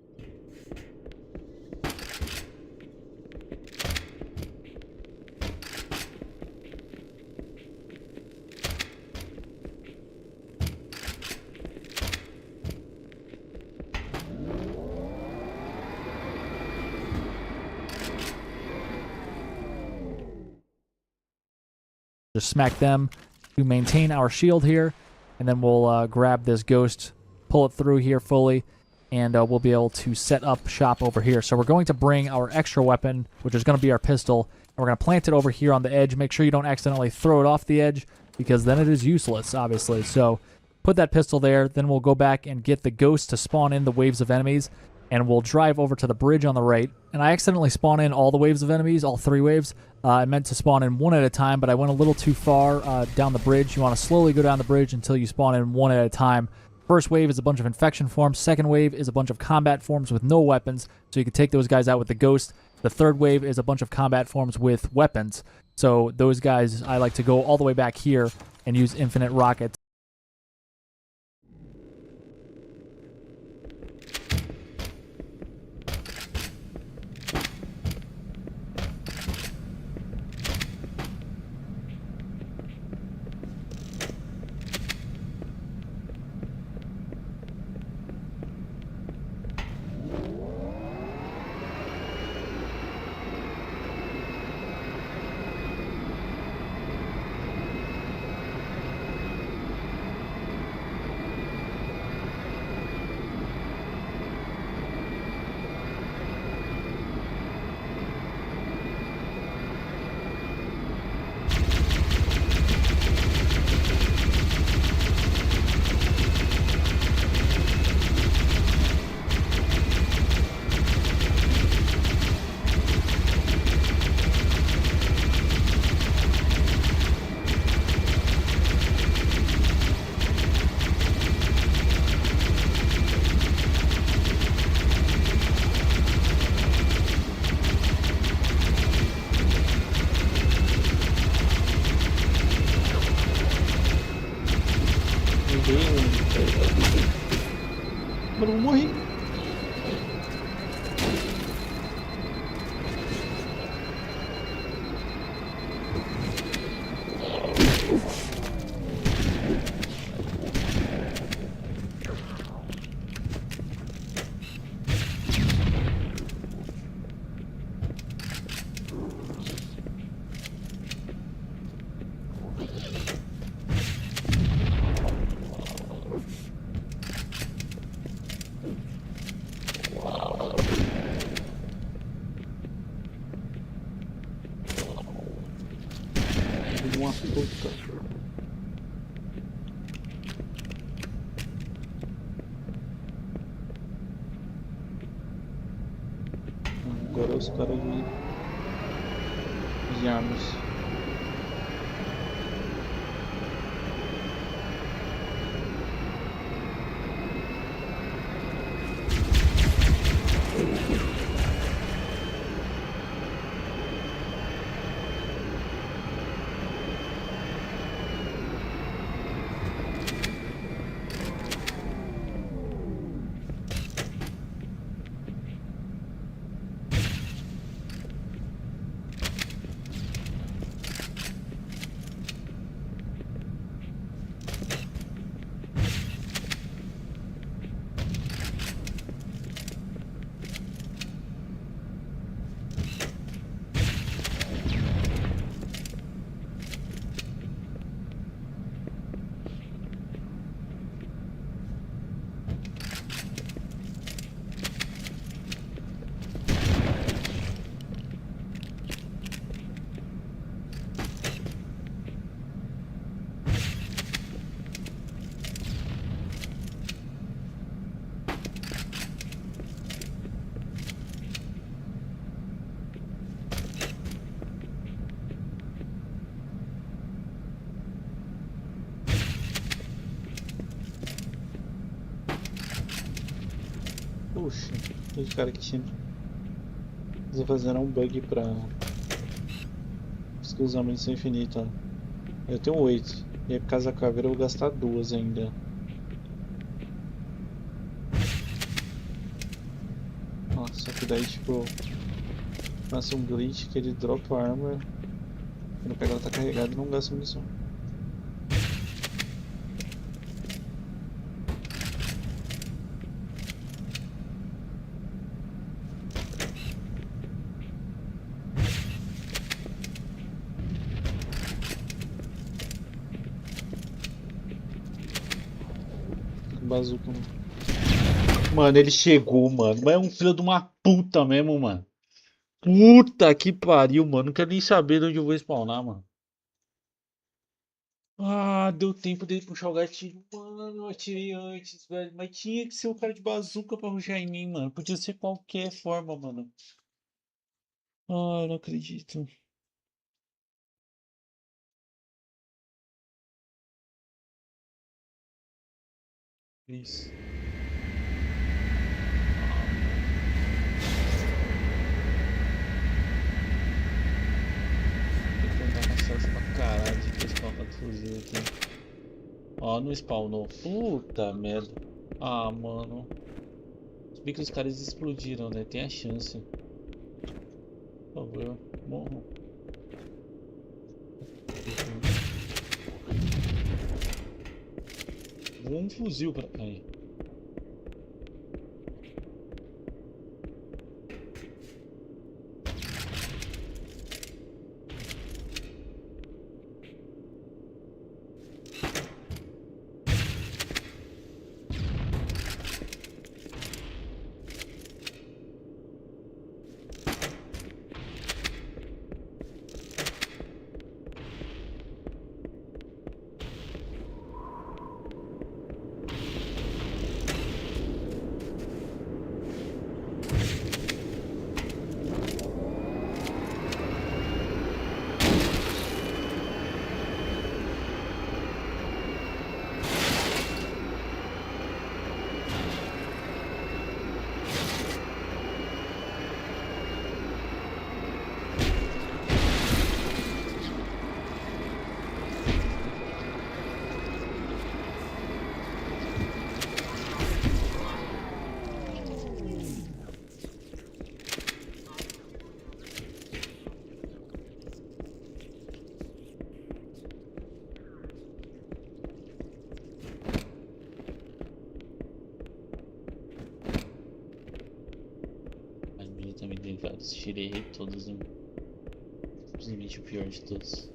smack them to maintain our shield here, and then we'll grab this ghost, pull it through here fully, and we'll be able to set up shop over here. So we're going to bring our extra weapon, which is going to be our pistol, and we're going to plant it over here on the edge. Make sure you don't accidentally throw it off the edge, because then it is useless, obviously. So put that pistol there, then we'll go back and get the ghost to spawn in the waves of enemies, and we'll drive over to the bridge on the right. And I accidentally spawn in all the waves of enemies, all 3 waves. I meant to spawn in 1 at a time, but I went a little too far down the bridge. You want to slowly go down the bridge until you spawn in 1 at a time. First wave is a bunch of infection forms. Second wave is a bunch of combat forms with no weapons, so you can take those guys out with the ghost. The third wave is a bunch of combat forms with weapons. So those guys, I like to go all the way back here and use infinite rockets. Mano, eu morri. Uma puta. é os caras de armas. Puxa, aquele cara que tinha. Eles fizeram um bug pra. Conseguir usar a munição infinita. Ó. Eu tenho 8. E aí por causa da caveira eu vou gastar 2 ainda. Nossa, só que daí tipo. Passa um glitch que ele dropa a arma. Quando pega ela tá carregada e não gasta munição. Bazuca, mano. Mano, ele chegou, mano. Mas é um filho de uma puta mesmo, mano. Puta que pariu, mano. Não quero nem saber de onde eu vou spawnar, mano. Ah, deu tempo dele puxar o gatilho. Mano, eu atirei antes, velho. Mas tinha que ser o cara de bazuca pra rushar em mim, mano. Podia ser qualquer forma, mano. Ah, eu não acredito. Isso. Tem que tentar caçar isso pra caralho de spawnar do fuzil aqui. Ó, não spawnou. Puta merda. Ah, mano. Se bem que os caras explodiram, né? Tem a chance. Por favor, morram. Voa um fuzil pra. Aí. A minha também tem vários. Tirei todos, né? Simplesmente o pior de todos.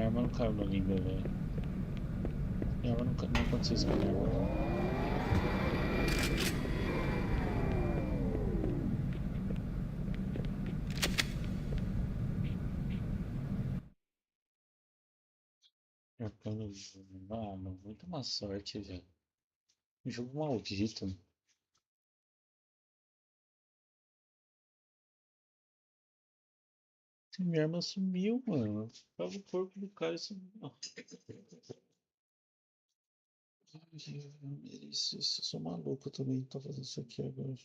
minha arma não caiu na língua, velho. Minha arma não aconteceu isso com a minha arma. Ah, mano, muita má sorte, velho. Jogo maldito. Minha arma sumiu, mano. Tava o corpo do cara e sumiu. Isso, eu sou maluco também. Tô fazendo isso aqui agora.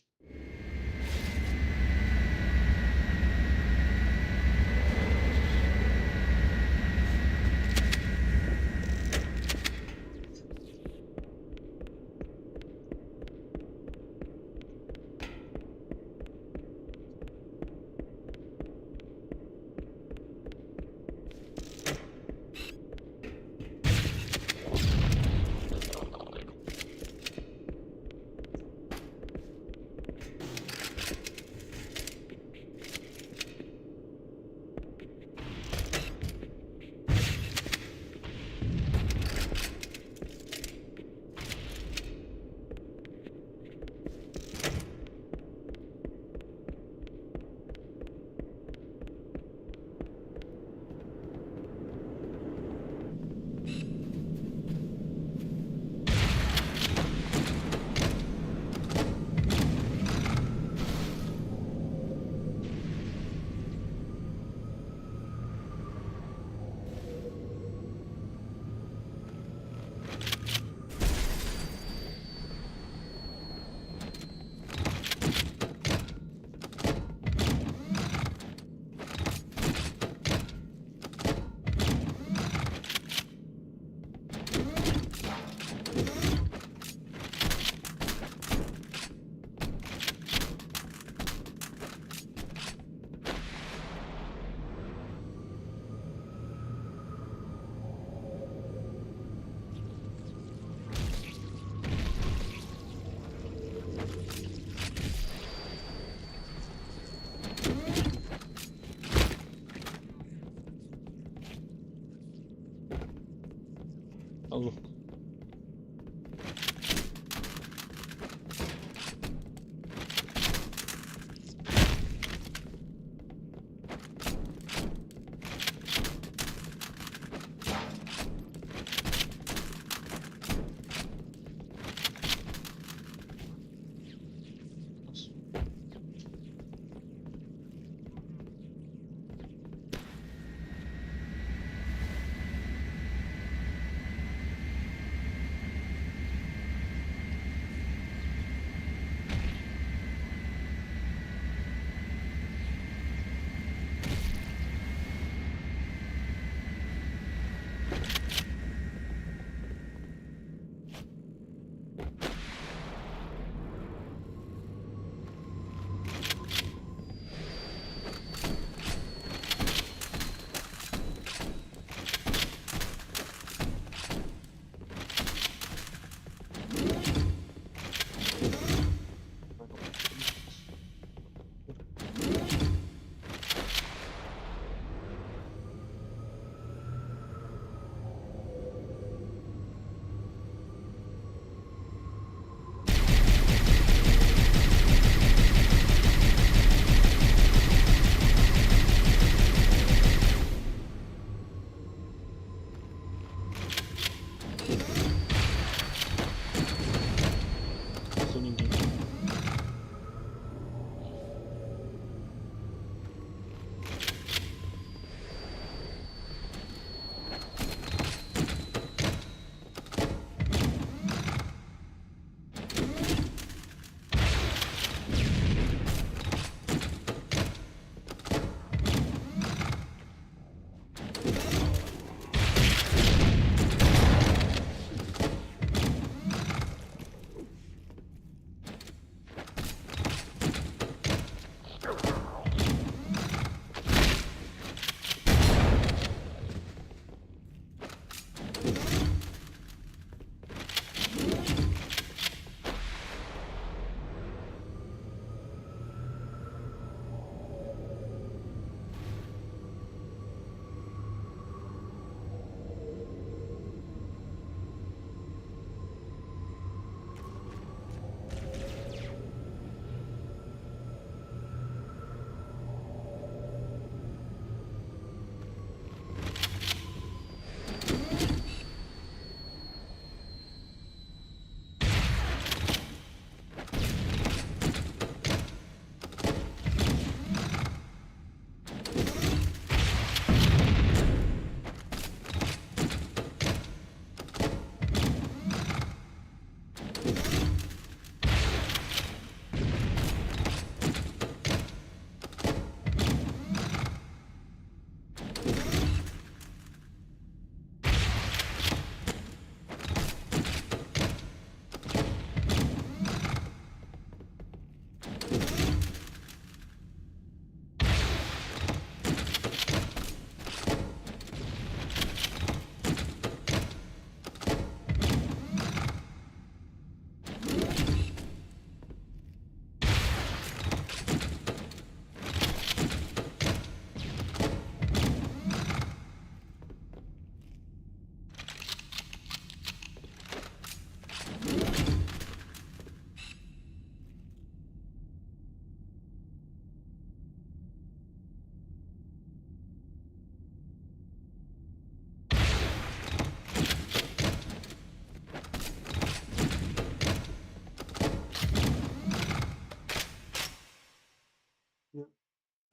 Tá louco. Nossa.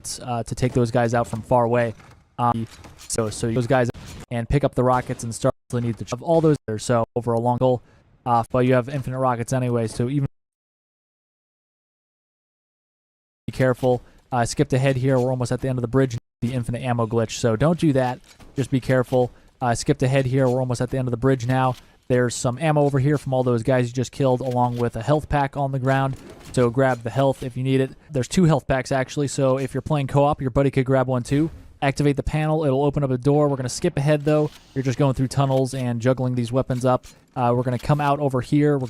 to take those guys out from far away. So those guys and pick up the rockets and start to need to shove all those there. So over a long goal, but you have infinite rockets anyway. So even be careful. I skipped ahead here. We're almost at the end of the bridge. The infinite ammo glitch. So don't do that. Just be careful. I skipped ahead here. We're almost at the end of the bridge now. There's some ammo over here from all those guys you just killed, along with a health pack on the ground. So grab the health if you need it. There's 2 health packs actually, so if you're playing co-op, your buddy could grab one too. Activate the panel. It'll open up a door. We're going to skip ahead though. You're just going through tunnels and juggling these weapons up. We're going to come out over here.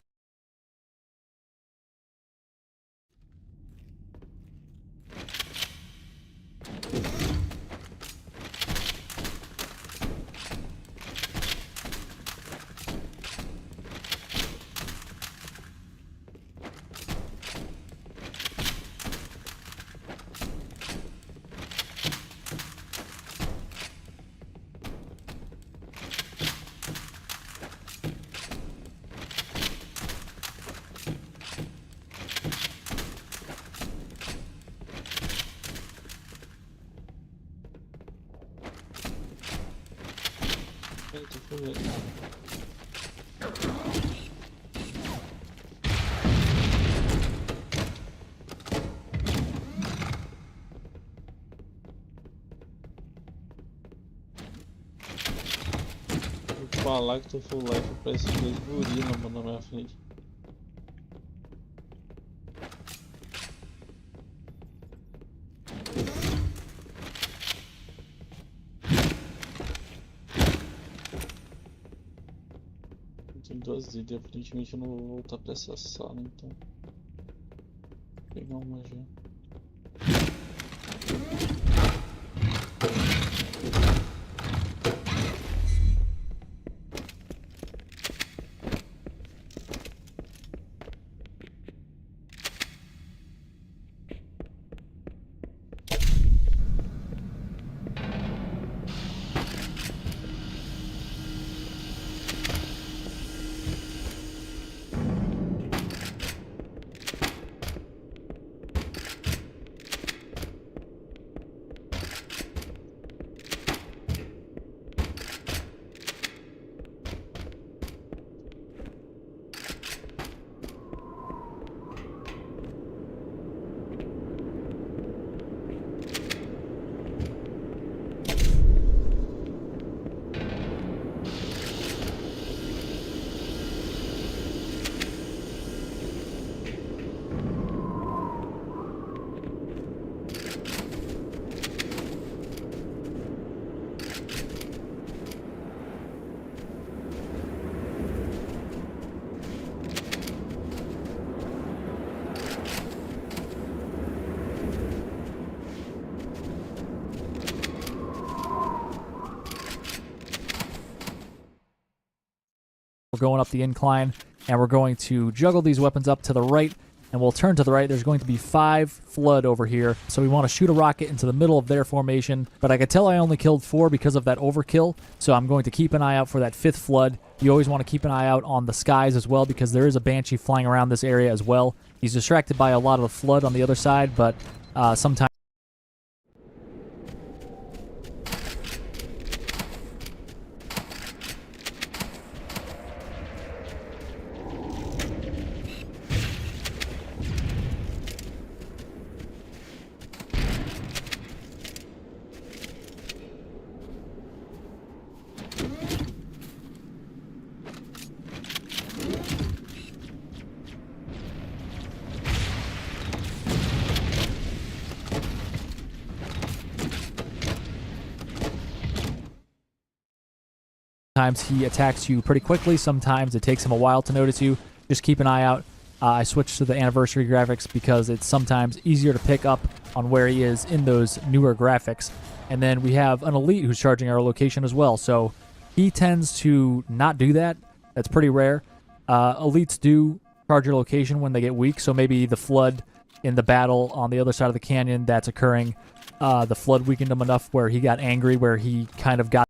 Falar que tô full life pra esses 2 gorila, mano, na minha frente. Tem 2 itens, aparentemente eu não vou voltar pra essa sala, então vou pegar uma já. We're going up the incline, and we're going to juggle these weapons up to the right, and we'll turn to the right. There's going to be 5 flood over here, so we want to shoot a rocket into the middle of their formation, but I could tell I only killed 4 because of that overkill, so I'm going to keep an eye out for that 5th flood. You always want to keep an eye out on the skies as well, because there is a Banshee flying around this area as well. He's distracted by a lot of the flood on the other side, but sometimes he attacks you pretty quickly. Sometimes it takes him a while to notice you. Just keep an eye out. I switched to the anniversary graphics because it's sometimes easier to pick up on where he is in those newer graphics. And then we have an elite who's charging our location as well. So he tends to not do that. That's pretty rare. Elites do charge your location when they get weak. So maybe the flood in the battle on the other side of the canyon that's occurring, the flood weakened him enough where he got angry, where he kind of got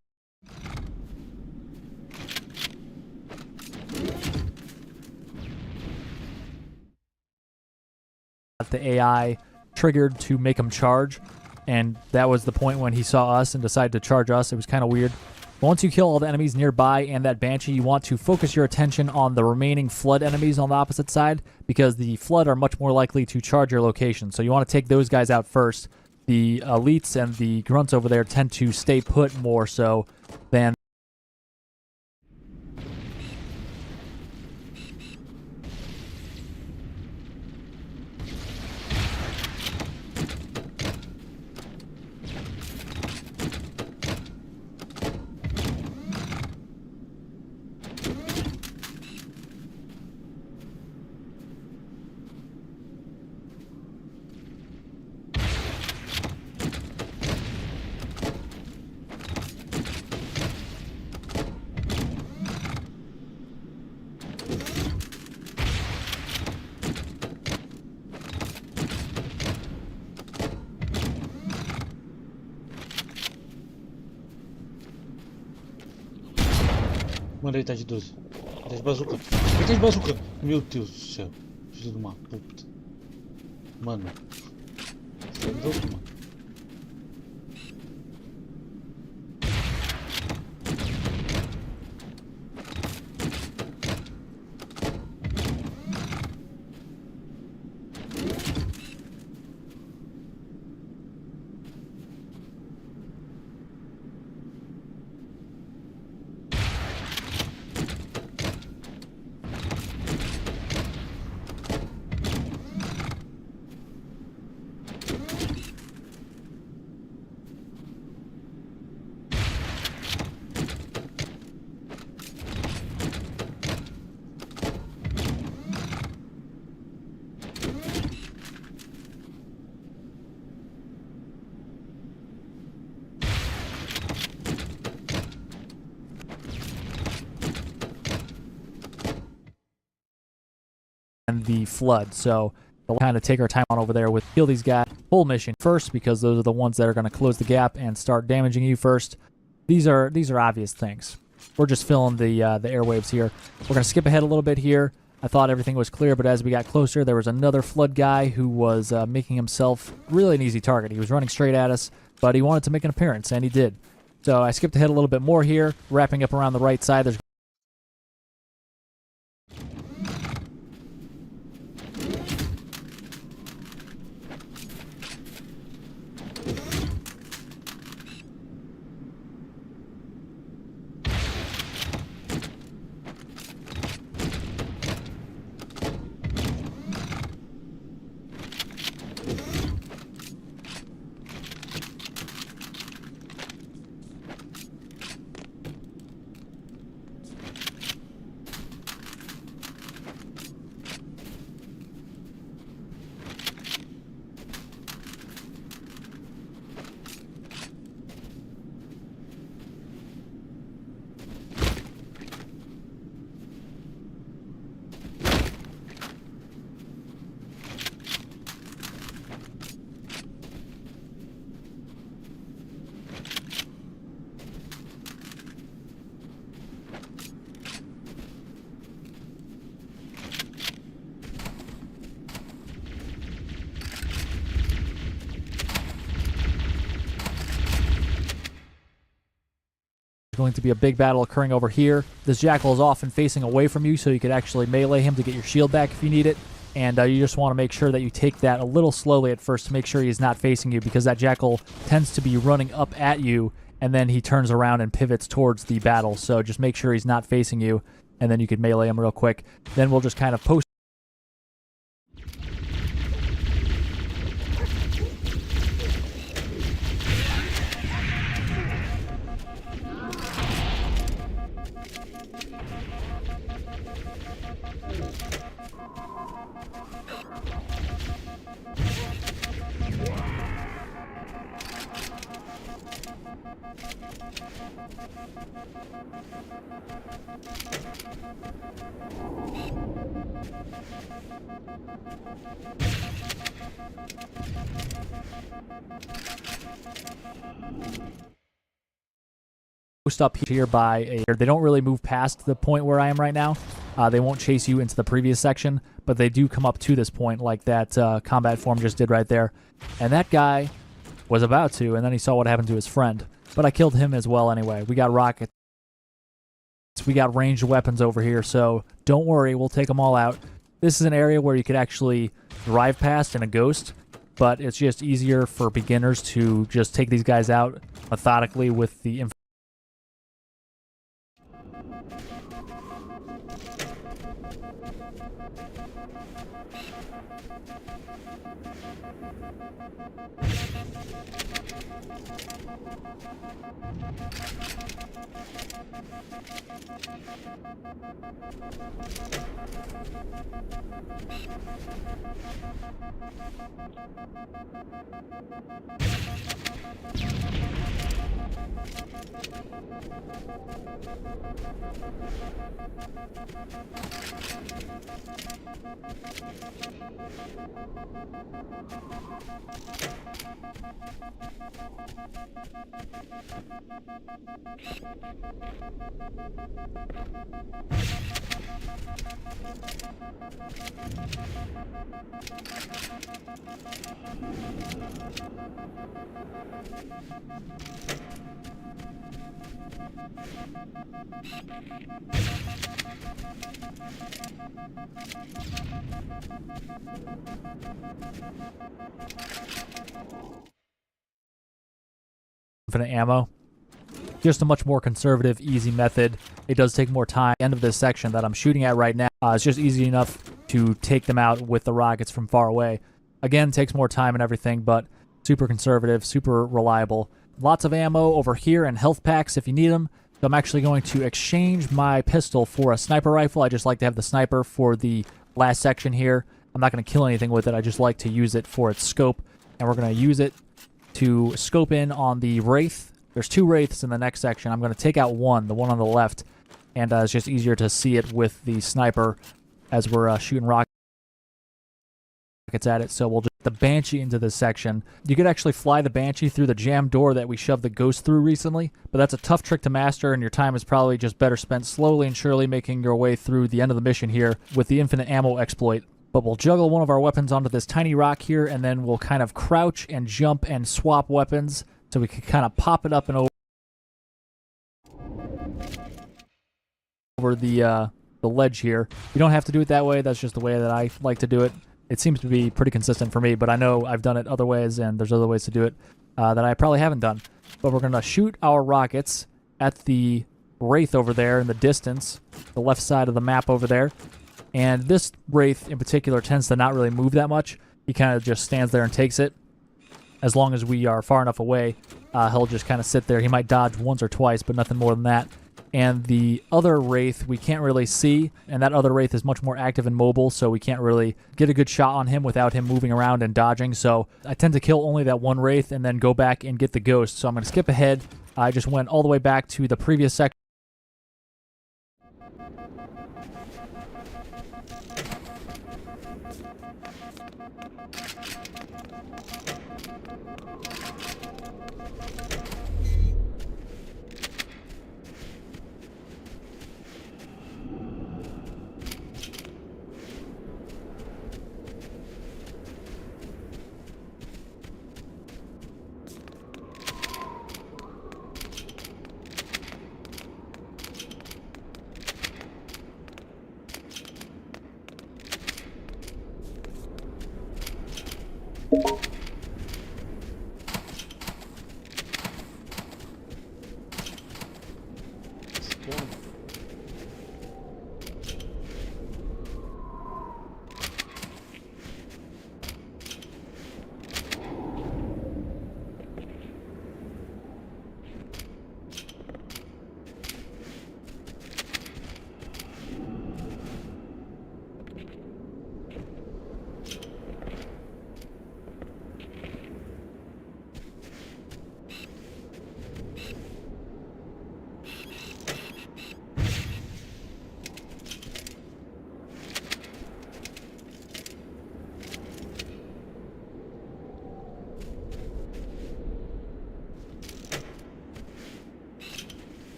the AI triggered to make him charge, and that was the point when he saw us and decided to charge us. It was kind of weird. Once you kill all the enemies nearby and that Banshee, you want to focus your attention on the remaining Flood enemies on the opposite side, because the Flood are much more likely to charge your location. So you want to take those guys out first. The elites and the grunts over there tend to stay put more so than... Mano, ele tá de 12. Ele tá de bazuca. Ele tá de bazuca. Meu Deus do céu. Filho de uma puta. Mano. Você é louco, mano. And the Flood, so we'll kind of take our time on over there with kill these guys. Full mission first, because those are the ones that are going to close the gap and start damaging you first. These are obvious things. We're just filling the airwaves here. We're going to skip ahead a little bit here. I thought everything was clear, but as we got closer, there was another Flood guy who was making himself really an easy target. He was running straight at us, but he wanted to make an appearance, and he did. So I skipped ahead a little bit more here, wrapping up around the right side. There's going to be a big battle occurring over here. This Jackal is often facing away from you, so you could actually melee him to get your shield back if you need it. And you just want to make sure that you take that a little slowly at first to make sure he's not facing you, because that Jackal tends to be running up at you, and then he turns around and pivots towards the battle. So just make sure he's not facing you, and then you can melee him real quick. Then we'll just kind of post. Up here by a... They don't really move past the point where I am right now. They won't chase you into the previous section, but they do come up to this point like that combat form just did right there. And that guy was about to, and then he saw what happened to his friend. But I killed him as well anyway. We got rockets. We got ranged weapons over here, so don't worry, we'll take them all out. This is an area where you could actually drive past in a ghost, but it's just easier for beginners to just take these guys out methodically with the infinite ammo. Just a much more conservative, easy method. It does take more time. The end of this section that I'm shooting at right now, it's just easy enough to take them out with the rockets from far away. Again, takes more time and everything, but super conservative, super reliable. Lots of ammo over here and health packs if you need them. So I'm actually going to exchange my pistol for a sniper rifle. I just like to have the sniper for the last section here. I'm not going to kill anything with it. I just like to use it for its scope. And we're going to use it to scope in on the Wraith. There's 2 Wraiths in the next section. I'm going to take out one, the one on the left. And it's just easier to see it with the sniper as we're shooting rockets at it. So we'll just the Banshee into this section. You could actually fly the Banshee through the jam door that we shoved the Ghost through recently, but that's a tough trick to master, and your time is probably just better spent slowly and surely making your way through the end of the mission here with the infinite ammo exploit. But we'll juggle one of our weapons onto this tiny rock here, and then we'll kind of crouch and jump and swap weapons so we can kind of pop it up and over the ledge here. You don't have to do it that way. That's just the way that I like to do it. It seems to be pretty consistent for me, but I know I've done it other ways, and there's other ways to do it that I probably haven't done. But we're going to shoot our rockets at the Wraith over there in the distance, the left side of the map over there. And this Wraith in particular tends to not really move that much. He kind of just stands there and takes it. As long as we are far enough away, he'll just kind of sit there. He might dodge once or twice, but nothing more than that. And the other Wraith we can't really see, and that other Wraith is much more active and mobile, so we can't really get a good shot on him without him moving around and dodging. So I tend to kill only that one Wraith and then go back and get the Ghost. So I'm going to skip ahead. I just went all the way back to the previous section.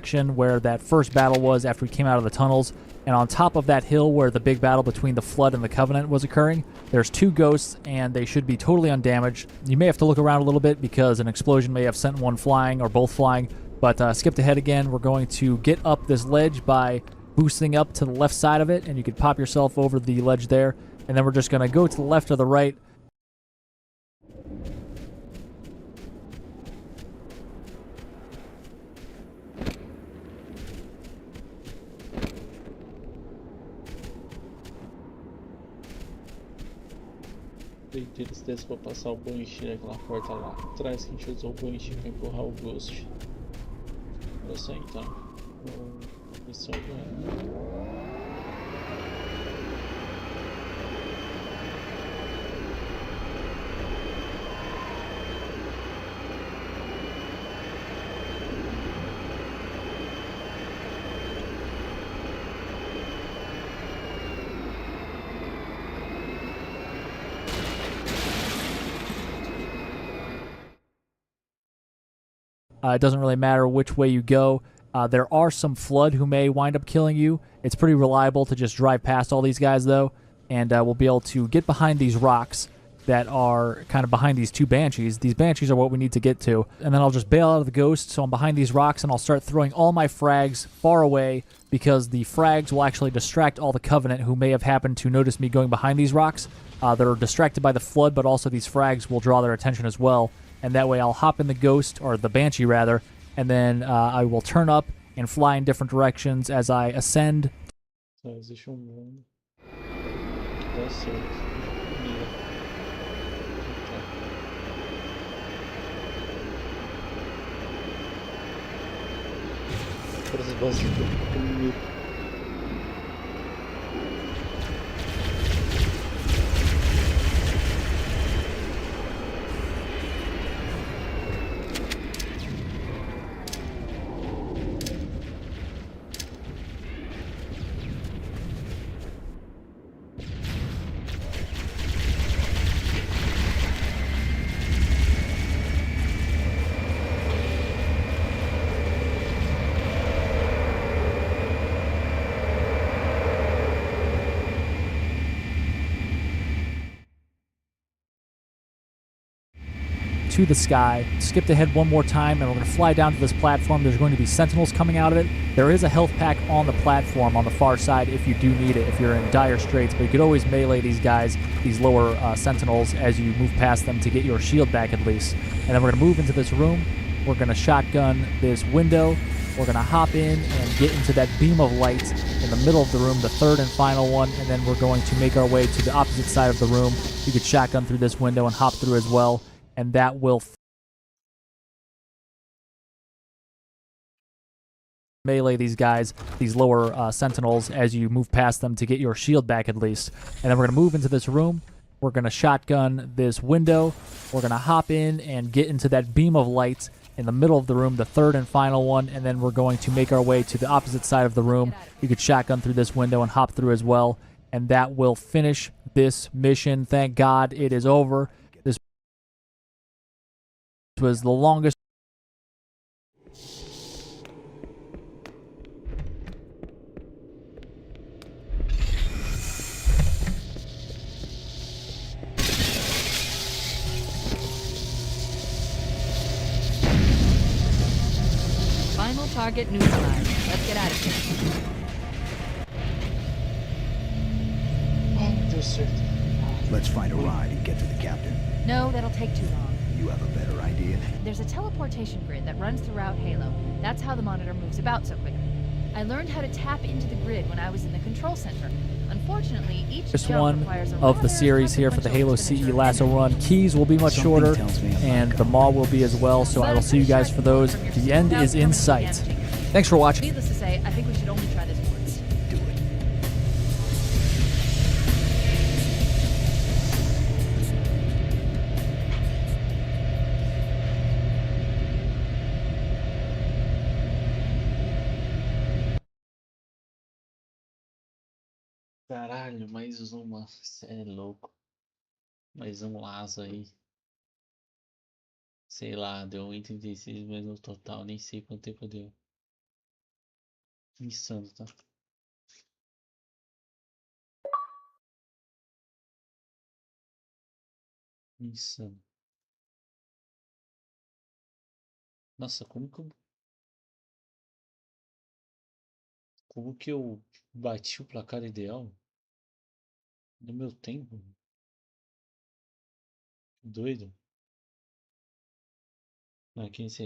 section where that first battle was after we came out of the tunnels. And on top of that hill where the big battle between the Flood and the Covenant was occurring, there's 2 ghosts, and they should be totally undamaged. You may have to look around a little bit because an explosion may have sent one flying or both flying. But skipped ahead again. We're going to get up this ledge by boosting up to the left side of it, and you could pop yourself over the ledge there. And then we're just going to go to the left or the right. Eles descem pra passar o Banshee naquela porta lá atrás que a gente usou o Banshee pra empurrar o Ghost. Olha só então. Missão ganha. It doesn't really matter which way you go. There are some Flood who may wind up killing you. It's pretty reliable to just drive past all these guys, though. And we'll be able to get behind these rocks that are kind of behind these 2 Banshees. These Banshees are what we need to get to. And then I'll just bail out of the Ghost, so I'm behind these rocks, and I'll start throwing all my frags far away, because the frags will actually distract all the Covenant who may have happened to notice me going behind these rocks. They're distracted by the Flood, but also these frags will draw their attention as well. And that way I'll hop in the Ghost, or the Banshee rather, and then I will turn up and fly in different directions as I ascend. Só existe mundo. Dá certo. Mira. Parece bastante. To the sky, skipped ahead one more time, and we're going to fly down to this platform. There's going to be sentinels coming out of it. There is a health pack on the platform on the far side if you do need it, if you're in dire straits, but you could always melee these guys, these lower sentinels, as you move past them to get your shield back at least. And then we're going to move into this room. We're going to shotgun this window. We're going to hop in and get into that beam of light in the middle of the room, the 3rd and final one, and then we're going to make our way to the opposite side of the room. You could shotgun through this window and hop through as well. And that will melee these guys, these lower sentinels, as you move past them to get your shield back at least. And then we're going to move into this room. We're going to shotgun this window. We're going to hop in and get into that beam of light in the middle of the room, the 3rd and final one. And then we're going to make our way to the opposite side of the room. You could shotgun through this window and hop through as well. And that will finish this mission. Thank God it is over. This was the longest. Final target neutralized. Let's get out of here. Oh, deu certo. Let's find a ride and get to the captain. No, that'll take too long. You have a better idea? There's a teleportation grid that runs throughout Halo. That's how the monitor moves about so quickly. I learned how to tap into the grid when I was in the control center. Unfortunately, each First jump one requires a of the rather series here for the Halo consequential CE Lasso expenditure of run. energy. Keys will be much Something shorter, tells me I'm not and the coming. maw will be as well, so But I will I'm see you pretty guys sure for I can those. confirm your The end without is in coming to the sight. damage ticket. Thanks for watching. Needless to say, I think we should only try this once. Do it. Caralho, mais uma. Cê é louco. Mais um Laso aí. Sei lá, deu 1,36, mas no total nem sei quanto tempo deu. Insano, tá? Insano. Nossa, como que eu bati o placar ideal no meu tempo? Doido. Aqui nesse